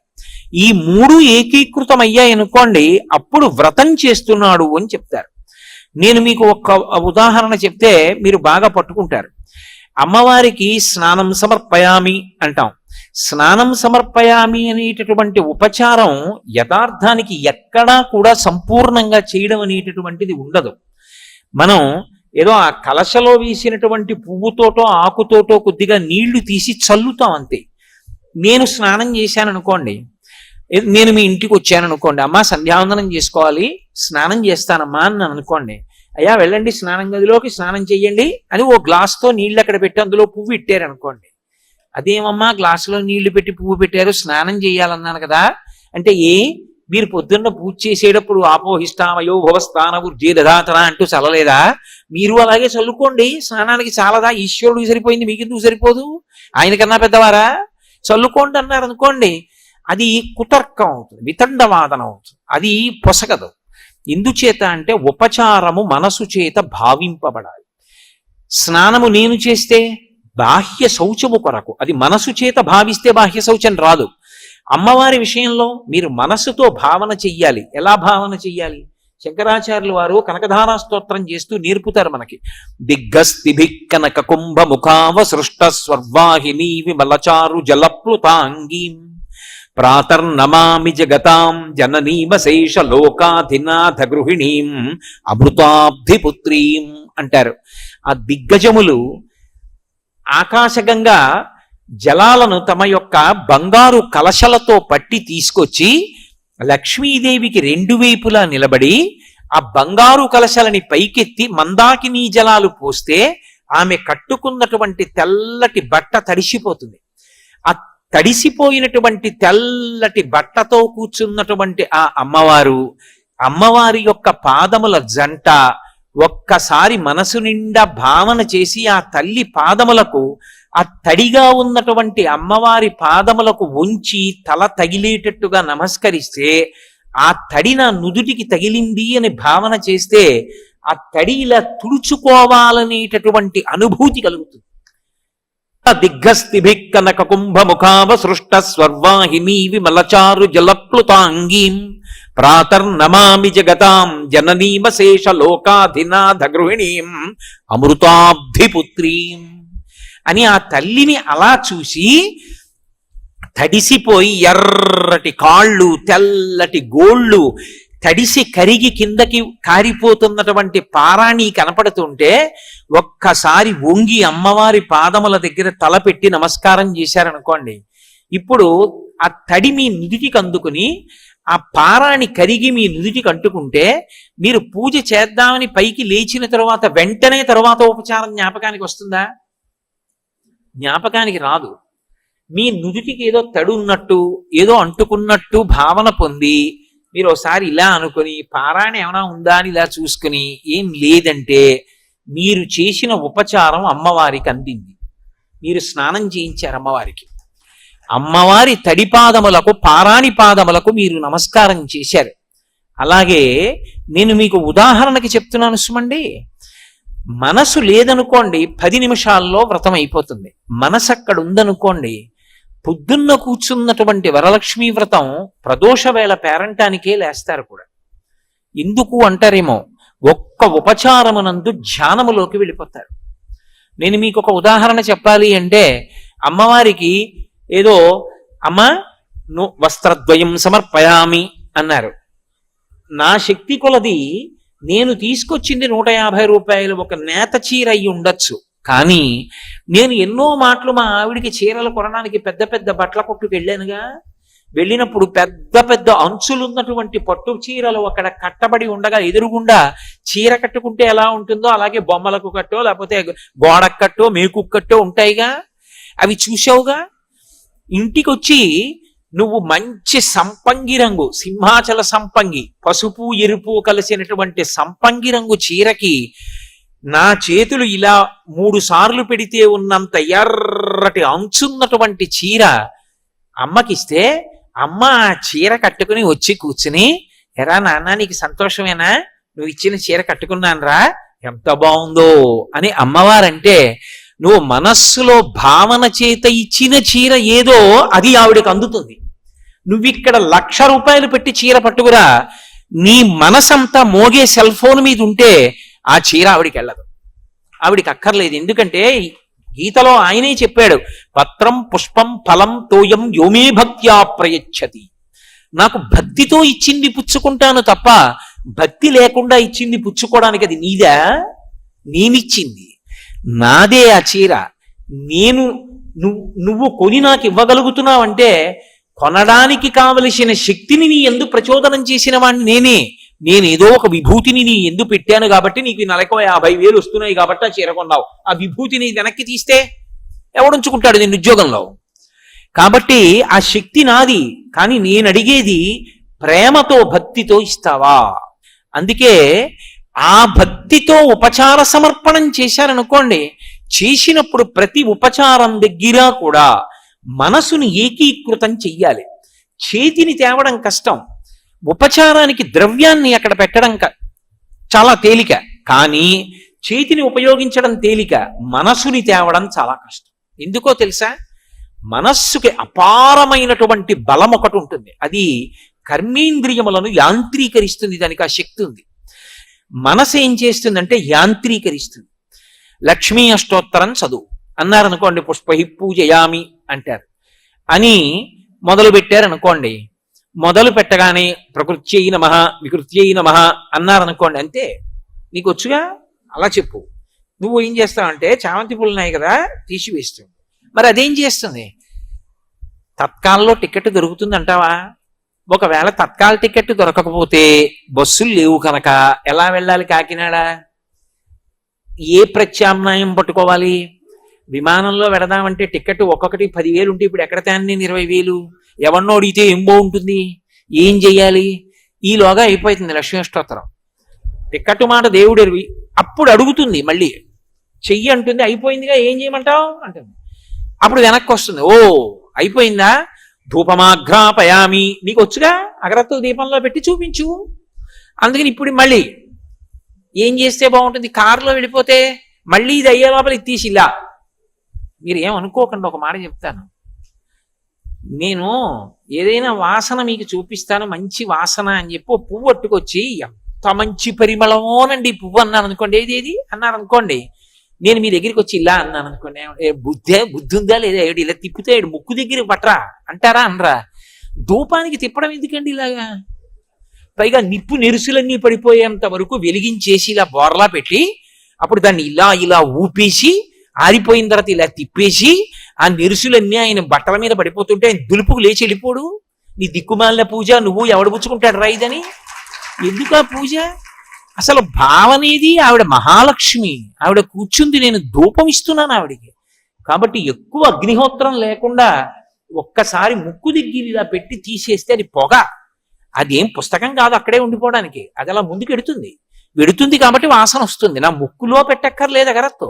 ఈ 3 ఏకీకృతం అయ్యాయనుకోండి, అప్పుడు వ్రతం చేస్తున్నాడు అని చెప్తారు. నేను మీకు ఒక ఉదాహరణ చెప్తే మీరు బాగా పట్టుకుంటారు. అమ్మవారికి స్నానం సమర్పయామి అంటాం. స్నానం సమర్పయామి అనేటటువంటి ఉపచారం యథార్థానికి ఎక్కడా కూడా సంపూర్ణంగా చేయడం అనేటటువంటిది ఉండదు. మనం ఏదో ఆ కలశలో వేసినటువంటి పువ్వుతోటో ఆకుతోటో కొద్దిగా నీళ్లు తీసి చల్లుతాం అంతే. నేను స్నానం చేశాను అనుకోండి, నేను మీ ఇంటికి వచ్చాను అనుకోండి, అమ్మా సంధ్యావందనం చేసుకోవాలి, స్నానం చేస్తానమ్మా అని అనుకోండి. అయ్యా వెళ్ళండి స్నానం గదిలోకి స్నానం చెయ్యండి అని ఓ గ్లాస్తో నీళ్ళు అక్కడ పెట్టి అందులో పువ్వు ఇట్టారు అనుకోండి. అదేమమ్మా గ్లాసులో నీళ్లు పెట్టి పువ్వు పెట్టారు, స్నానం చేయాలన్నాను కదా అంటే, మీరు పొద్దున్న పూజ చేసేటప్పుడు ఆపోహిష్టామయో భవస్థాన వృద్ధి దధాతన అంటూ చల్లలేదా? మీరు అలాగే చల్లుకోండి, స్నానానికి చాలదా? ఈశ్వరుడికి సరిపోయింది, మీకు ఎందుకు సరిపోదు? ఆయనకన్నా పెద్దవారా? చల్లుకోండి అన్నారు అనుకోండి, అది కుతర్కం అవుతుంది, వితండవాదన అవుతుంది, అది పొసగదు. ఎందుచేత అంటే ఉపచారము మనసు చేత భావింపబడాలి. స్నానము నేను చేస్తే బాహ్య శౌచము కొరకు, అది మనసు చేత భావిస్తే బాహ్య శౌచం రాదు. అమ్మవారి విషయంలో మీరు మనస్సుతో భావన చెయ్యాలి. ఎలా భావన చెయ్యాలి? శంకరాచార్యులు వారు కనకధారా స్తోత్రం చేస్తూ నేర్పుతారు మనకి. దిగ్గస్తిభి కనక కుంభ ముఖావ సృష్ట స్వర్వాహిని విమలచారు జలప్లుతాంగీం ప్రాతర్నమామి జగతాం జననీమశేష లోకాధినాథ గృహిణీం అమృతాబ్ధిపుత్రీం అంటారు. ఆ దిగ్గజములు ఆకాశగంగా జలాలను తమ యొక్క బంగారు కలశలతో పట్టి తీసుకొచ్చి లక్ష్మీదేవికి రెండు వైపులా నిలబడి ఆ బంగారు కలశలని పైకెత్తి మందాకినీ జలాలు పోస్తే ఆమె కట్టుకున్నటువంటి తెల్లటి బట్ట తడిసిపోతుంది. ఆ తడిసిపోయినటువంటి తెల్లటి బట్టతో కూర్చున్నటువంటి ఆ అమ్మవారి యొక్క పాదముల జంట ఒక్కసారి మనసు నిండా భావన చేసి ఆ తల్లి పాదములకు, ఆ తడిగా ఉన్నటువంటి అమ్మవారి పాదములకు ఉంచి తల తగిలేటట్టుగా నమస్కరిస్తే ఆ తడి నా నుదుటికి తగిలింది అని భావన చేస్తే ఆ తడి ఇలా తుడుచుకోవాలనేటటువంటి అనుభూతి కలుగుతుంది. దిగ్గస్తిభి కనక కుంభ ముఖావ సృష్ట స్వర్వాహిని విమలచారు జలప్లుతాంగీం ప్రాతర్నమామి జగతాం జననీమశేష లోకాధినాథ గృహిణీం అమృతాబ్ధిపుత్రీం అని ఆ తల్లిని అలా చూసి తడిసిపోయి ఎర్రటి కాళ్ళు, తెల్లటి గోళ్ళు తడిసి కరిగి కిందకి కారిపోతున్నటువంటి పారాణి కనపడుతుంటే ఒక్కసారి వంగి అమ్మవారి పాదముల దగ్గర తలపెట్టి నమస్కారం చేశారనుకోండి, ఇప్పుడు ఆ తడి మీ నుదిటికి అందుకుని ఆ పారాణి కరిగి మీ నుదిటికి అంటుకుంటే మీరు పూజ చేద్దామని పైకి లేచిన తర్వాత వెంటనే తర్వాత ఉపచారం జ్ఞాపకానికి వస్తుందా? జ్ఞాపకానికి రాదు. మీ నుదుటికి ఏదో తడి ఉన్నట్టు, ఏదో అంటుకున్నట్టు భావన పొంది మీరు ఒకసారి ఇలా అనుకుని పారాయణ ఏమైనా ఉందా అని ఇలా చూసుకుని ఏం లేదంటే మీరు చేసిన ఉపచారం అమ్మవారికి అందింది. మీరు స్నానం చేయించారు అమ్మవారికి. అమ్మవారి తడిపాదములకు, పారాణి పాదములకు మీరు నమస్కారం చేశారు. అలాగే నేను మీకు ఉదాహరణకి చెప్తున్నాను సుమండి. మనసు లేదనుకోండి 10 నిమిషాల్లో వ్రతం అయిపోతుంది. మనసు అక్కడ ఉందనుకోండి, పొద్దున్న కూర్చున్నటువంటి వరలక్ష్మీ వ్రతం ప్రదోష వేళ పేరంటానికే లేస్తారు కూడా. ఎందుకు అంటారేమో, ఒక్క ఉపచారమునందు ధ్యానములోకి వెళ్ళిపోతారు. నేను మీకు ఒక ఉదాహరణ చెప్పాలి అంటే, అమ్మవారికి ఏదో అమ్మ వస్త్రద్వయం సమర్పయామి అన్నారు. నా శక్తి కొలది నేను తీసుకొచ్చింది 150 రూపాయలు ఒక నేత చీర అయి ఉండొచ్చు. కానీ నేను ఎన్నో మాటలు మా ఆవిడికి చీరలు కొనడానికి పెద్ద పెద్ద బట్టల కొట్టుకు వెళ్ళానుగా. వెళ్ళినప్పుడు పెద్ద పెద్ద అంచులున్నటువంటి పట్టు చీరలు అక్కడ కట్టబడి ఉండగా ఎదురుగుండా చీర కట్టుకుంటే ఎలా ఉంటుందో అలాగే బొమ్మలకు కట్టో లేకపోతే గోడకు కట్టో మేకు కట్టో ఉంటాయిగా. అవి చూసావుగా. ఇంటికి వచ్చి నువ్వు మంచి సంపంగి రంగు, సింహాచల సంపంగి, పసుపు ఎరుపు కలిసినటువంటి సంపంగి రంగు చీరకి నా చేతులు ఇలా 3 సార్లు పెడితే ఉన్నంత ఎర్రటి అంచున్నటువంటి చీర అమ్మకిస్తే అమ్మ ఆ చీర కట్టుకుని వచ్చి కూర్చుని, ఎరా నాన్న నీకు సంతోషమేనా, నువ్వు ఇచ్చిన చీర కట్టుకున్నానరా, ఎంత బాగుందో అని అమ్మవారంటే నువ్వు మనస్సులో భావన చేత ఇచ్చిన చీర ఏదో అది ఆవిడకి అందుతుంది. నువ్విక్కడ 1,00,000 రూపాయలు పెట్టి చీర పట్టుకురా, నీ మనసంతా మోగే సెల్ ఫోన్ మీద ఉంటే ఆ చీర ఆవిడికి వెళ్ళదు, ఆవిడికి అక్కర్లేదు. ఎందుకంటే గీతలో ఆయనే చెప్పాడు, పత్రం పుష్పం ఫలం తోయం యోమే భక్త్యా ప్రయచ్చతి. నాకు భక్తితో ఇచ్చింది పుచ్చుకుంటాను తప్ప భక్తి లేకుండా ఇచ్చింది పుచ్చుకోవడానికి అది నీదా? నేనిచ్చింది నాదే ఆ చీర. నువ్వు కొని నాకు ఇవ్వగలుగుతున్నావంటే కొనడానికి కావలసిన శక్తిని నీ ఎందు ప్రచోదనం చేసిన వాడిని నేనేదో ఒక విభూతిని నీ ఎందు పెట్టాను కాబట్టి నీకు 50,000 వస్తున్నాయి కాబట్టి ఆ చీర కొన్నావు. ఆ విభూతిని వెనక్కి తీస్తే ఎవడుంచుకుంటాడు నేను ఉద్యోగంలో? కాబట్టి ఆ శక్తి నాది. కానీ నేను అడిగేది ప్రేమతో భక్తితో ఇస్తావా? అందుకే ఆ భక్తితో ఉపచార సమర్పణం చేశారనుకోండి, చేసినప్పుడు ప్రతి ఉపచారం దగ్గర కూడా మనసుని ఏకీకృతం చెయ్యాలి. చేతిని తేవడం కష్టం, ఉపచారానికి ద్రవ్యాన్ని అక్కడ పెట్టడం చాలా తేలిక. కానీ చేతిని ఉపయోగించడం తేలిక, మనసుని తేవడం చాలా కష్టం. ఎందుకో తెలుసా? మనస్సుకి అపారమైనటువంటి బలం ఒకటి ఉంటుంది. అది కర్మేంద్రియములను యాంత్రీకరిస్తుంది. దానికి ఆ శక్తి ఉంది. మనసు ఏం చేస్తుందంటే యాంత్రీకరిస్తుంది. లక్ష్మీ అష్టోత్తరం చదువు అన్నారనుకోండి, పుష్పహి పూజయామి అంటారు అని మొదలు పెట్టారనుకోండి, మొదలు పెట్టగానే ప్రకృత్యై నమః వికృత్యై నమః అన్నారనుకోండి, అంతే. నీకు వచ్చుగా, అలా చెప్పు. నువ్వు ఏం చేస్తావంటే చామంతి పూలు ఉన్నాయి కదా, తీసివేస్తుంది. మరి అదేం చేస్తుంది? తత్కాల్లో టికెట్ దొరుకుతుంది అంటావా? ఒకవేళ తత్కాల టికెట్ దొరకకపోతే, బస్సులు లేవు కనుక ఎలా వెళ్ళాలి కాకినాడ? ఏ ప్రత్యామ్నాయం పట్టుకోవాలి? విమానంలో వెడదామంటే టికెట్ ఒక్కొక్కటి 10,000 ఉంటే ఇప్పుడు ఎక్కడ తేన్ని 20,000? ఎవరినో అడిగితే ఏం బాగుంటుంది? ఏం చెయ్యాలి? ఈలోగా అయిపోతుంది లక్ష్మీ అష్టోత్తరం. టికెట్ మాట దేవుడెరివి. అప్పుడు అడుగుతుంది, మళ్ళీ చెయ్యి అంటుంది, అయిపోయిందిగా ఏం చేయమంటావు అంటుంది. అప్పుడు వెనక్కి వస్తుంది, ఓ అయిపోయిందా, ధూపమాఘ్రాపయామి, నీకు వచ్చుగా, అగరత్తులు దీపంలో పెట్టి చూపించు. అందుకని ఇప్పుడు మళ్ళీ ఏం చేస్తే బాగుంటుంది? కారులో వెళ్ళిపోతే మళ్ళీ ఇది అయ్యే లోపల ఇది తీసి ఇలా. మీరు ఏమనుకోకండి, ఒక మాట చెప్తాను. నేను ఏదైనా వాసన మీకు చూపిస్తాను, మంచి వాసన అని చెప్పి ఓ పువ్వు పట్టుకొచ్చి, ఎంత మంచి పరిమళమోనండి పువ్వు అన్నాను అనుకోండి, ఏది అన్నారు అనుకోండి, నేను మీ దగ్గరికి వచ్చి ఇలా అన్నాను అనుకోండి, బుద్ధి ఉందా లేదా, ఇలా తిప్పితే ముక్కు దగ్గర పట్టరా అంటారా అనరా? ధూపానికి తిప్పడం ఎందుకండి ఇలాగా? పైగా నిప్పు నెరుసులన్నీ పడిపోయేంత వరకు వెలిగించేసి ఇలా బోర్లా పెట్టి, అప్పుడు దాన్ని ఇలా ఇలా ఊపేసి, ఆరిపోయిన తర్వాత ఇలా తిప్పేసి, ఆ నెరుసులన్నీ ఆయన బట్టల మీద పడిపోతుంటే ఆయన దులుపుకు లేచి వెళ్ళిపోడు. నీ దిక్కుమాలిన పూజ, నువ్వు ఎవడు పుచ్చుకుంటాడు రైదని? ఎందుకు ఆ పూజ? అసలు భావనేది ఆవిడ మహాలక్ష్మి. ఆవిడ కూర్చుంది, నేను ధూపం ఇస్తున్నాను ఆవిడికి. కాబట్టి ఎక్కువ అగ్నిహోత్రం లేకుండా ఒక్కసారి ముక్కు దిగ్గిరి ఇలా పెట్టి తీసేస్తే అది పొగ. అదేం పుస్తకం కాదు అక్కడే ఉండిపోవడానికి, అది అలా ముందుకు వెడుతుంది కాబట్టి వాసన వస్తుంది. నా ముక్కులో పెట్టక్కర్లేదు అగరత్తో,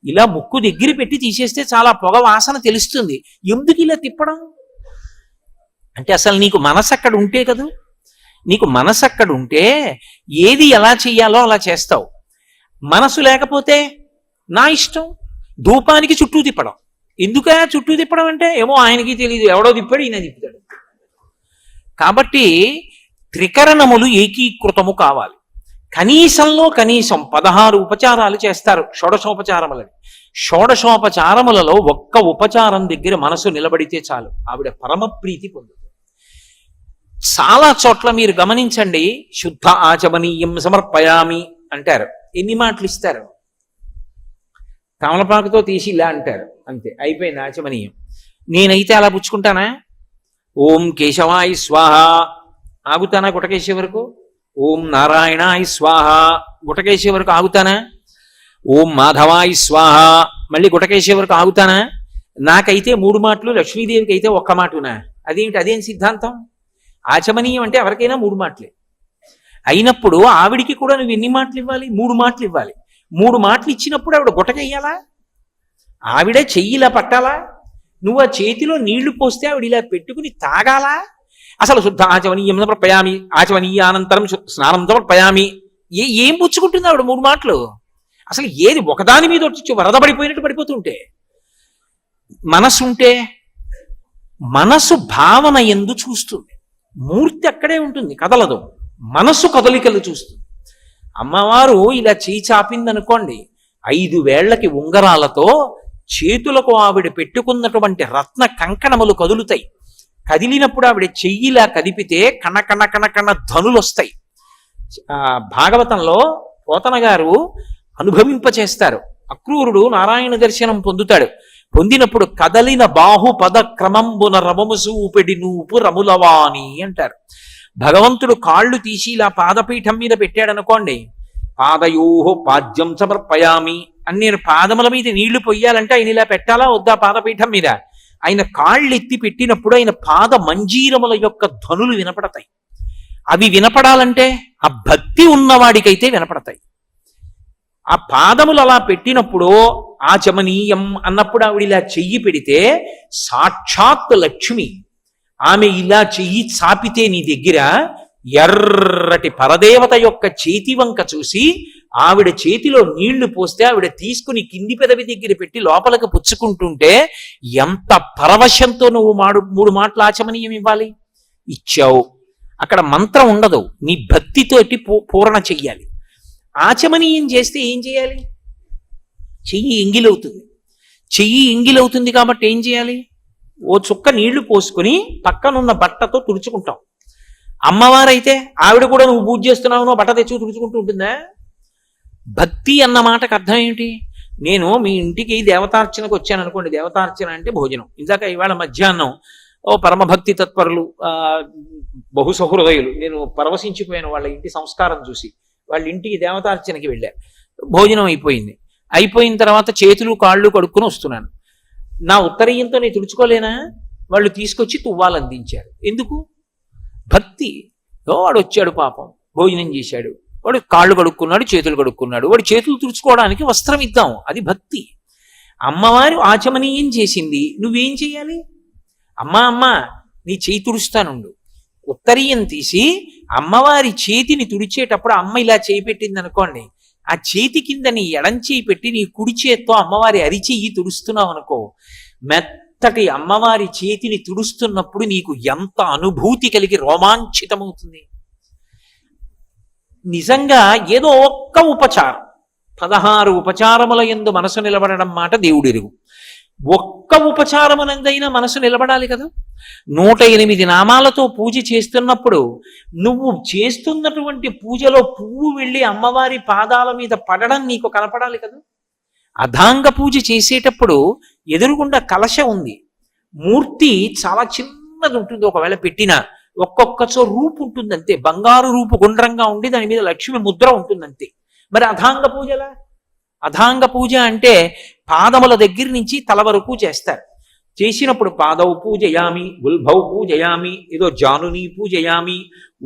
ఇలా ముక్కు దగ్గర పెట్టి తీసేస్తే చాలా పొగ వాసన తెలుస్తుంది. ఎందుకు ఇలా తిప్పడం అంటే, అసలు నీకు మనసు అక్కడ ఉంటే కదా, నీకు మనసు అక్కడ ఉంటే ఏది ఎలా చెయ్యాలో అలా చేస్తావు. మనసు లేకపోతే నా ఇష్టం. ధూపానికి చుట్టూ తిప్పడం ఎందుక? చుట్టూ తిప్పడం అంటే ఏమో ఆయనకి తెలియదు, ఎవడో తిప్పాడు, ఈయన తిప్పుతాడు. కాబట్టి త్రికరణములు ఏకీకృతము కావాలి. కనీసంలో కనీసం 16 ఉపచారాలు చేస్తారు షోడశోపచారములని. షోడశోపచారములలో ఒక్క ఉపచారం దగ్గర మనసు నిలబడితే చాలు, ఆవిడ పరమ ప్రీతి పొందుతుంది. చాలా చోట్ల మీరు గమనించండి, శుద్ధ ఆచమనీయం సమర్పయామి అంటారు. ఎన్ని మాటలు ఇస్తారు? తమలపాకుతో తీసి ఇలా అంటారు, అంతే, అయిపోయింది ఆచమనీయం. నేనైతే అలా పుచ్చుకుంటానా? ఓం కేశవాయ స్వాహ ఆగుతానా గుటకేసే వరకు? ఓం నారాయణాయ స్వాహ గుటకేసే వరకు ఆగుతానా? ఓం మాధవాయ స్వాహ మళ్ళీ గుటకేసే వరకు ఆగుతానా? నాకైతే 3 మాటలు, లక్ష్మీదేవికి అయితే 1 మాటనా? అదేం సిద్ధాంతం? ఆచమనీయం అంటే ఎవరికైనా 3 మాటలే అయినప్పుడు ఆవిడికి కూడా నువ్వు ఎన్ని మాటలు ఇవ్వాలి? 3 మాటలు ఇవ్వాలి. 3 మాటలు ఇచ్చినప్పుడు ఆవిడ గుటకెయ్యాలా? ఆవిడే చెయ్యిలా పట్టాలా? నువ్వు ఆ చేతిలో నీళ్లు పోస్తే ఆవిడ ఇలా పెట్టుకుని తాగాలా? అసలు శుద్ధ ఆచమనీయం సమర్పయామి, ఆచమనీయానంతరం స్నానం సమర్పయామి, ఏం పుచ్చుకుంటుంది ఆవిడ 3 మాటలు? అసలు ఏది ఒకదాని మీద వచ్చి వరద పడిపోయినట్టు పడిపోతుంటే. మనసు ఉంటే మనసు భావన ఎందు చూస్తుంది, మూర్తి అక్కడే ఉంటుంది, కదలదు. మనసు కదలికలు చూస్తుంది. అమ్మవారు ఇలా చేయి చాపిందనుకోండి, 5 వేళ్లకి ఉంగరాలతో చేతులకు ఆవిడ పెట్టుకున్నటువంటి రత్న కంకణములు కదులుతాయి. కదిలినప్పుడు ఆవిడ చెయ్యిలా కదిపితే కణ కణ కణ కణ ధనులు వస్తాయి. భాగవతంలో పోతన గారు అనుభవింపచేస్తారు. అక్రూరుడు నారాయణ దర్శనం పొందుతాడు. పొందినప్పుడు కదలిన బాహు పద క్రమంబున రమముసూపెడి నూపు రములవాణి అంటారు. భగవంతుడు కాళ్ళు తీసి ఇలా పాదపీఠం మీద పెట్టాడనుకోండి, పాదయోహో పాద్యం సమర్పయామి అని, నేను పాదముల మీద నీళ్లు పొయ్యాలంటే ఆయన ఇలా పెట్టాలా వద్దా? పాదపీఠం మీద ఆయన కాళ్ళు ఎత్తి పెట్టినప్పుడు ఆయన పాద మంజీరముల యొక్క ధ్వనులు వినపడతాయి. అవి వినపడాలంటే ఆ భక్తి ఉన్నవాడికైతే వినపడతాయి. ఆ పాదములు అలా పెట్టినప్పుడు ఆచమనీయం అన్నప్పుడు ఆవిడ ఇలా చెయ్యి పెడితే సాక్షాత్ లక్ష్మి ఆమె ఇలా చెయ్యి చాపితే నీ దగ్గర ఎర్రటి పరదేవత యొక్క చేతి వంక చూసి ఆవిడ చేతిలో నీళ్లు పోస్తే ఆవిడ తీసుకుని కింది పెదవి దగ్గర పెట్టి లోపలికి పుచ్చుకుంటుంటే ఎంత పరవశంతో నువ్వు మూడు మాటలు ఆచమనీయం ఇవ్వాలి. ఇచ్చావు. అక్కడ మంత్రం ఉండదు, నీ భక్తితోటి పూరణ చెయ్యాలి. ఆచమనీయం చేస్తే ఏం చేయాలి? చెయ్యి ఎంగిలవుతుంది. చెయ్యి ఎంగిలవుతుంది కాబట్టి ఏం చేయాలి? ఓ చుక్క నీళ్లు పోసుకుని పక్కనున్న బట్టతో తుడుచుకుంటాం. అమ్మవారైతే ఆవిడ కూడా నువ్వు పూజ చేస్తున్నావు బట్ట తెచ్చు తుడుచుకుంటూ ఉంటుందా? భక్తి అన్న మాటకు అర్థం ఏమిటి? నేను మీ ఇంటికి దేవతార్చనకు వచ్చాను అనుకోండి. దేవతార్చన అంటే భోజనం. ఇందాక ఇవాళ మధ్యాహ్నం పరమభక్తి తత్పరులు, బహుసహృదయులు, నేను పరవశించిపోయాను వాళ్ళ ఇంటి సంస్కారం చూసి. వాళ్ళ ఇంటికి దేవతార్చనకి వెళ్ళాను. భోజనం అయిపోయింది. అయిపోయిన తర్వాత చేతులు కాళ్ళు కడుక్కుని వస్తున్నాను. నా ఉత్తరీయంతో నేను తుడుచుకోలేనా? వాళ్ళు తీసుకొచ్చి తువ్వాలు అందించారు. ఎందుకు? భక్తి. వాడు వచ్చాడు, పాపం భోజనం చేశాడు, వాడు కాళ్ళు కడుక్కున్నాడు, చేతులు కడుక్కున్నాడు, వాడు చేతులు తుడుచుకోవడానికి వస్త్రం ఇద్దాం, అది భక్తి. అమ్మవారు ఆచమనీయం చేసింది, నువ్వేం చేయాలి? అమ్మా నీ చేయి తుడుస్తానుండు. ఉత్తరీయం తీసి అమ్మవారి చేతిని తుడిచేటప్పుడు అమ్మ ఇలా చేయి పెట్టింది అనుకోండి, ఆ చేతి కింద నీ ఎడం చేయి పెట్టి నీ కుడి చేత్తో అమ్మవారి అరిచెయ్యి తుడుస్తున్నావు అనుకో, మెత్తటి అమ్మవారి చేతిని తుడుస్తున్నప్పుడు నీకు ఎంత అనుభూతి కలిగి రోమాంచితమవుతుంది. నిజంగా ఏదో ఒక్క ఉపచారం, 16 ఉపచారముల యందు మనసు నిలబడడం మాట దేవుడెరుగు. ఒక్క ఉపచారమునందైనా మనసు నిలబడాలి కదా. 108 నామాలతో పూజ చేస్తున్నప్పుడు నువ్వు చేస్తున్నటువంటి పూజలో పువ్వు వెళ్ళి అమ్మవారి పాదాల మీద పడడం నీకు కనపడాలి కదా. అధాంగ పూజ చేసేటప్పుడు ఎదురుగుండా కలశ ఉంది, మూర్తి చాలా చిన్నది ఉంటుంది, ఒకవేళ పెట్టినా ఒక్కొక్కచో రూపు ఉంటుంది అంతే, బంగారు రూపు గుండ్రంగా ఉండి దాని మీద లక్ష్మి ముద్ర ఉంటుంది అంతే. మరి అధాంగ పూజలా? అధాంగ పూజ అంటే పాదముల దగ్గర నుంచి తల వరకు చేస్తారు. చేసినప్పుడు పాదవు పూజయామి, గుల్భౌ పూజయామి, ఏదో జానుని పూజయామి,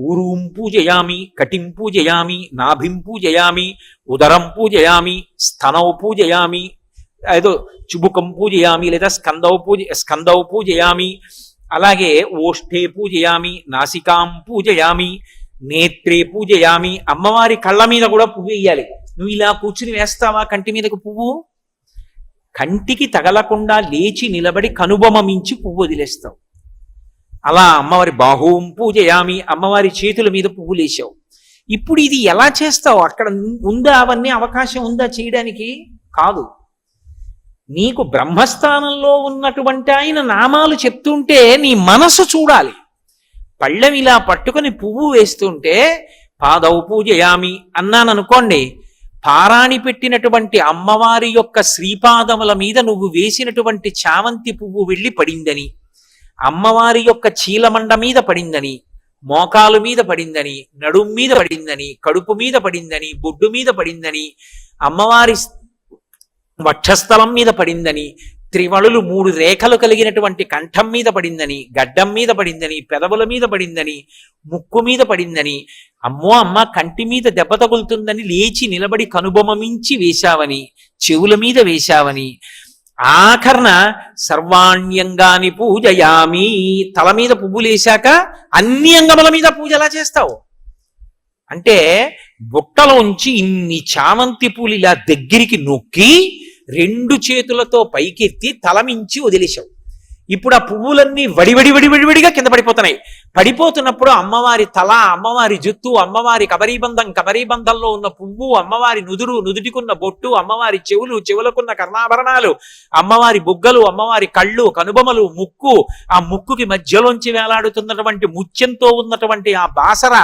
ఊరూం పూజయామి, కటిం పూజయామి, నాభిం పూజయామి, ఉదరం పూజయామి, స్తనౌ పూజయామి, ఏదో చుబుకం పూజయామి, లేదా స్కందౌ పూజయామి, అలాగే ఓష్ఠే పూజయామి, నాసికాం పూజయామి, నేత్రే పూజయామి. అమ్మవారి కళ్ళ మీద కూడా పువ్వు వేయాలి. నువ్వు ఇలా కూర్చుని వేస్తావా కంటి మీదకు పువ్వు? కంటికి తగలకుండా లేచి నిలబడి కనుబొమ మించి పువ్వు వదిలేస్తావు. అలా అమ్మవారి బాహుం పూజయామి, అమ్మవారి చేతుల మీద పువ్వు లేచావు. ఇప్పుడు ఇది ఎలా చేస్తావు? అక్కడ ఉందా అవన్నీ అవకాశం ఉందా చేయడానికి? కాదు. నీకు బ్రహ్మస్థానంలో ఉన్నటువంటి ఆయన నామాలు చెప్తుంటే నీ మనసు చూడాలి. పళ్ళెం ఇలా పట్టుకొని పువ్వు వేస్తుంటే పాదౌ పూజయామి అన్నాననుకోండి, పారాణి పెట్టినటువంటి అమ్మవారి యొక్క శ్రీపాదముల మీద నువ్వు వేసినటువంటి చామంతి పువ్వు వెళ్ళి పడిందని, అమ్మవారి యొక్క చీలమండ మీద పడిందని, మోకాలు మీద పడిందని, నడుం మీద పడిందని, కడుపు మీద పడిందని, బొడ్డు మీద పడిందని, అమ్మవారి వక్షస్థలం మీద పడిందని, త్రివళులు 3 రేఖలు కలిగినటువంటి కంఠం మీద పడిందని, గడ్డం మీద పడిందని, పెదవుల మీద పడిందని, ముక్కు మీద పడిందని, అమ్మో అమ్మ కంటి మీద దెబ్బ తగులుతుందని లేచి నిలబడి కనుబొమ మించి వేశావని, చెవుల మీద వేశావని, ఆఖరణ సర్వాణ్యంగాని పూజయామి, తల మీద పువ్వులేశాక అన్ని అంగముల మీద పూజ ఎలా చేస్తావు? అంటే బుట్టలోంచి ఇన్ని చామంతి పూలు ఇలా దగ్గరికి నొక్కి 2 చేతులతో పైకెత్తి తలమించి వదిలేశావు. ఇప్పుడు ఆ పువ్వులన్నీ వడివడిగా కింద పడిపోతున్నాయి. పడిపోతున్నప్పుడు అమ్మవారి తల, అమ్మవారి జుత్తు, అమ్మవారి కబరీబంధంలో ఉన్న పువ్వు, అమ్మవారి నుదుటికున్న బొట్టు, అమ్మవారి చెవులకున్న కర్ణాభరణాలు, అమ్మవారి బుగ్గలు, అమ్మవారి కళ్ళు, కనుబొమలు, ముక్కు, ఆ ముక్కుకి మధ్యలోంచి వేలాడుతున్నటువంటి ముత్యంతో ఉన్నటువంటి ఆ బాసర,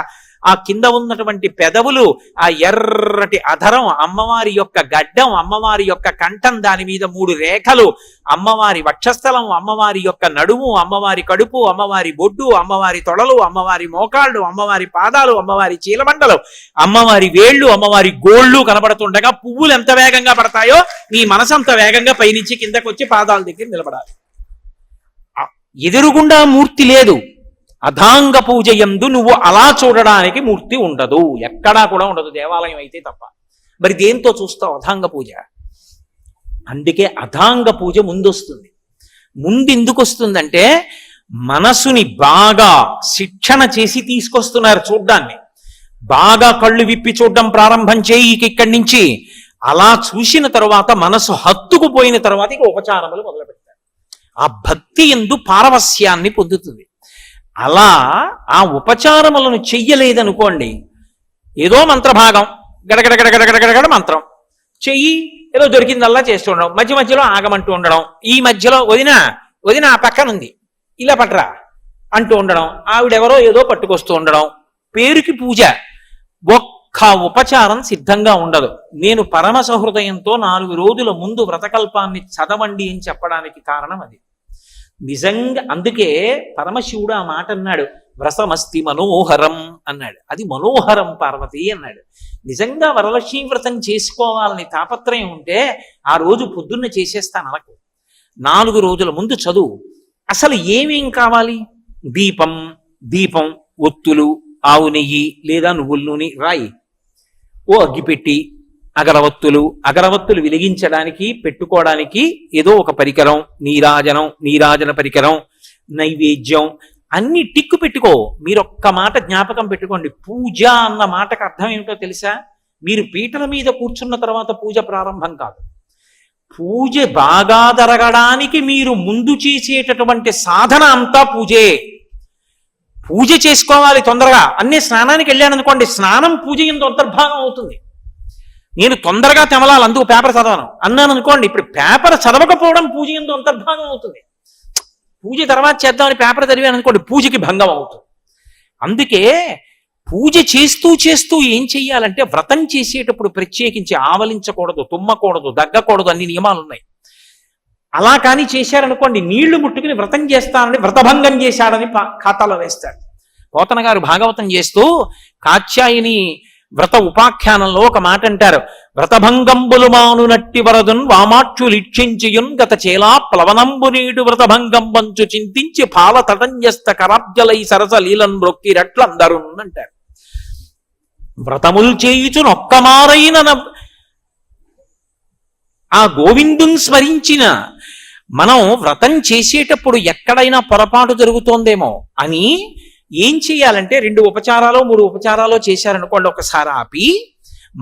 ఆ కింద ఉన్నటువంటి పెదవులు, ఆ ఎర్రటి అధరం, అమ్మవారి యొక్క గడ్డం, అమ్మవారి యొక్క కంఠం, దాని మీద 3 రేఖలు, అమ్మవారి వక్షస్థలం, అమ్మవారి యొక్క నడుము, అమ్మవారి కడుపు, అమ్మవారి బొడ్డు, అమ్మవారి తొడలు, అమ్మవారి మోకాళ్ళు, అమ్మవారి పాదాలు, అమ్మవారి చీలమండలు, అమ్మవారి వేళ్ళు, అమ్మవారి గోళ్ళు కనబడుతుండగా పువ్వులు ఎంత వేగంగా పడతాయో నీ మనసు అంత వేగంగా పైనుంచి కిందకు వచ్చి పాదాల దగ్గర నిలబడాలి. ఎదురుగుండా మూర్తి లేదు. అధాంగ పూజ యందు నువ్వు అలా చూడడానికి మూర్తి ఉండదు, ఎక్కడా కూడా ఉండదు, దేవాలయం అయితే తప్ప. మరి దేంతో చూస్తావు అధాంగ పూజ? అందుకే అధాంగ పూజ ముందొస్తుంది. ముందు ఎందుకు వస్తుందంటే మనసుని బాగా శిక్షణ చేసి తీసుకొస్తున్నారు చూడ్డాన్ని. బాగా కళ్ళు విప్పి చూడడం ప్రారంభం చేయి ఇక్కడి నుంచి. అలా చూసిన తరువాత మనసు హత్తుకుపోయిన తర్వాత ఇక ఉపచారములు మొదలు పెడతారు. ఆ భక్తి యందు పారవస్యాన్ని పొందుతుంది. అలా ఆ ఉపచారములను చెయ్యలేదనుకోండి, ఏదో మంత్రభాగం గడగడగడగడగడగడ మంత్రం చెయ్యి, ఏదో దొరికిందల్లా చేస్తూ ఉండడం, మధ్య మధ్యలో ఆగమంటూ ఉండడం, ఈ మధ్యలో వదిన ఆ పక్కనుంది ఇలా పట్రా అంటూ ఉండడం, ఆవిడెవరో ఏదో పట్టుకొస్తూ ఉండడం, పేరుకి పూజ. ఒక్క ఉపచారం సిద్ధంగా ఉండదు. నేను పరమ సహృదయంతో 4 రోజుల ముందు వ్రతకల్పాన్ని చదవండి అని చెప్పడానికి కారణం అది. నిజంగా అందుకే పరమశివుడు ఆ మాట అన్నాడు, వ్రతమస్తి మనోహరం అన్నాడు. అది మనోహరం పార్వతి అన్నాడు. నిజంగా వరలక్ష్మీ వ్రతం చేసుకోవాలని తాపత్రయం ఉంటే ఆ రోజు పొద్దున్న చేసేస్తాను అనకు. 4 రోజుల ముందు చదువు. అసలు ఏమేం కావాలి? దీపం, ఒత్తులు, ఆవు నెయ్యి లేదా నువ్వుల నూనె రాయి, ఓ అగ్గిపెట్టి, అగరవత్తులు వెలిగించడానికి పెట్టుకోవడానికి ఏదో ఒక పరికరం, నీరాజన పరికరం, నైవేద్యం అన్ని టిక్కు పెట్టుకో. మీరు ఒక్క మాట జ్ఞాపకం పెట్టుకోండి, పూజ అన్న మాటకు అర్థం ఏమిటో తెలుసా? మీరు పీటల మీద కూర్చున్న తర్వాత పూజ ప్రారంభం కాదు. పూజ బాగా జరగడానికి మీరు ముందు చేసేటటువంటి సాధన అంతా పూజే. పూజ చేసుకోవాలి తొందరగా. అన్నీ స్నానానికి వెళ్ళాను అనుకోండి, స్నానం పూజ ఎందు అంతర్భాగం అవుతుంది. నేను తొందరగా తెమలాలి, అందుకు పేపర్ చదవను అన్నాను అనుకోండి, ఇప్పుడు పేపర్ చదవకపోవడం పూజ ఎందు అంతర్భాగం అవుతుంది. పూజ తర్వాత చేద్దామని పేపర్ చదివాను అనుకోండి, పూజకి భంగం అవుతుంది. అందుకే పూజ చేస్తూ ఏం చెయ్యాలంటే, వ్రతం చేసేటప్పుడు ప్రత్యేకించి ఆవలించకూడదు, తుమ్మకూడదు, దగ్గకూడదు, అన్ని నియమాలు ఉన్నాయి. అలా కానీ చేశారనుకోండి, నీళ్లు ముట్టుకుని వ్రతం చేస్తానని వ్రతభంగం చేశాడని ఖాతాలో వేస్తాడు. పోతన గారు భాగవతం చేస్తూ కాత్యాయని వ్రత ఉపాఖ్యానంలో ఒక మాట అంటారు, వ్రతభంగంబులు మానునట్టి వరదున్ వామాక్షులిక్షించియున్ గత చేలా ప్లవనంబు నీడు వ్రతభంగం వంచు చింతించి పాల తటంజస్త కరాబ్జలై సరస లీలన్ రొక్కిరట్లందరు అంటారు. వ్రతములు చేయుచునొక్కమారైన ఆ గోవిందుని స్మరించిన మనం వ్రతం చేసేటప్పుడు ఎక్కడైనా పొరపాటు జరుగుతోందేమో అని ఏం చేయాలంటే, 2 ఉపచారాలు 3 ఉపచారాలు చేశారనుకోండి, ఒకసారి ఆపి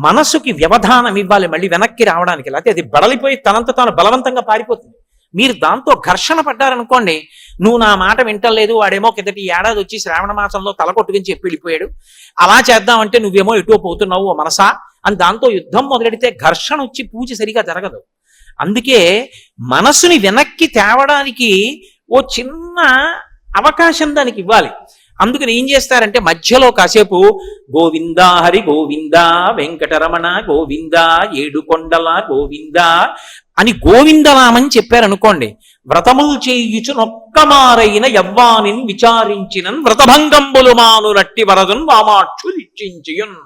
మనసుకి వ్యవధానం ఇవ్వాలి మళ్ళీ వెనక్కి రావడానికి. లేకపోతే అది బడలిపోయి తనంత తాను బలవంతంగా పారిపోతుంది. మీరు దాంతో ఘర్షణ పడ్డారనుకోండి, నువ్వు నా మాట వింటలేదు, వాడేమో కిందటి ఏడాది వచ్చి శ్రావణ మాసంలో తలకొట్టుకుని చెప్పి వెళ్ళిపోయాడు, అలా చేద్దామంటే నువ్వేమో ఎటో పోతున్నావు మనసా అని దాంతో యుద్ధం మొదలెడితే ఘర్షణ వచ్చి పూజ సరిగా జరగదు. అందుకే మనసుని వెనక్కి తేవడానికి ఓ చిన్న అవకాశం దానికి ఇవ్వాలి. అందుకని ఏం చేస్తారంటే, మధ్యలో కాసేపు గోవిందా హరి గోవిందా వెంకటరమణ గోవిందా ఏడుకొండల గోవిందా అని గోవిందనామని చెప్పారనుకోండి, వ్రతములు చేయుచునొక్కమారైన యవ్వానిన్ విచారించినన్ వ్రతభంగంబులు మానునట్టి వరదున్ వామాక్షులిచ్చించియున్.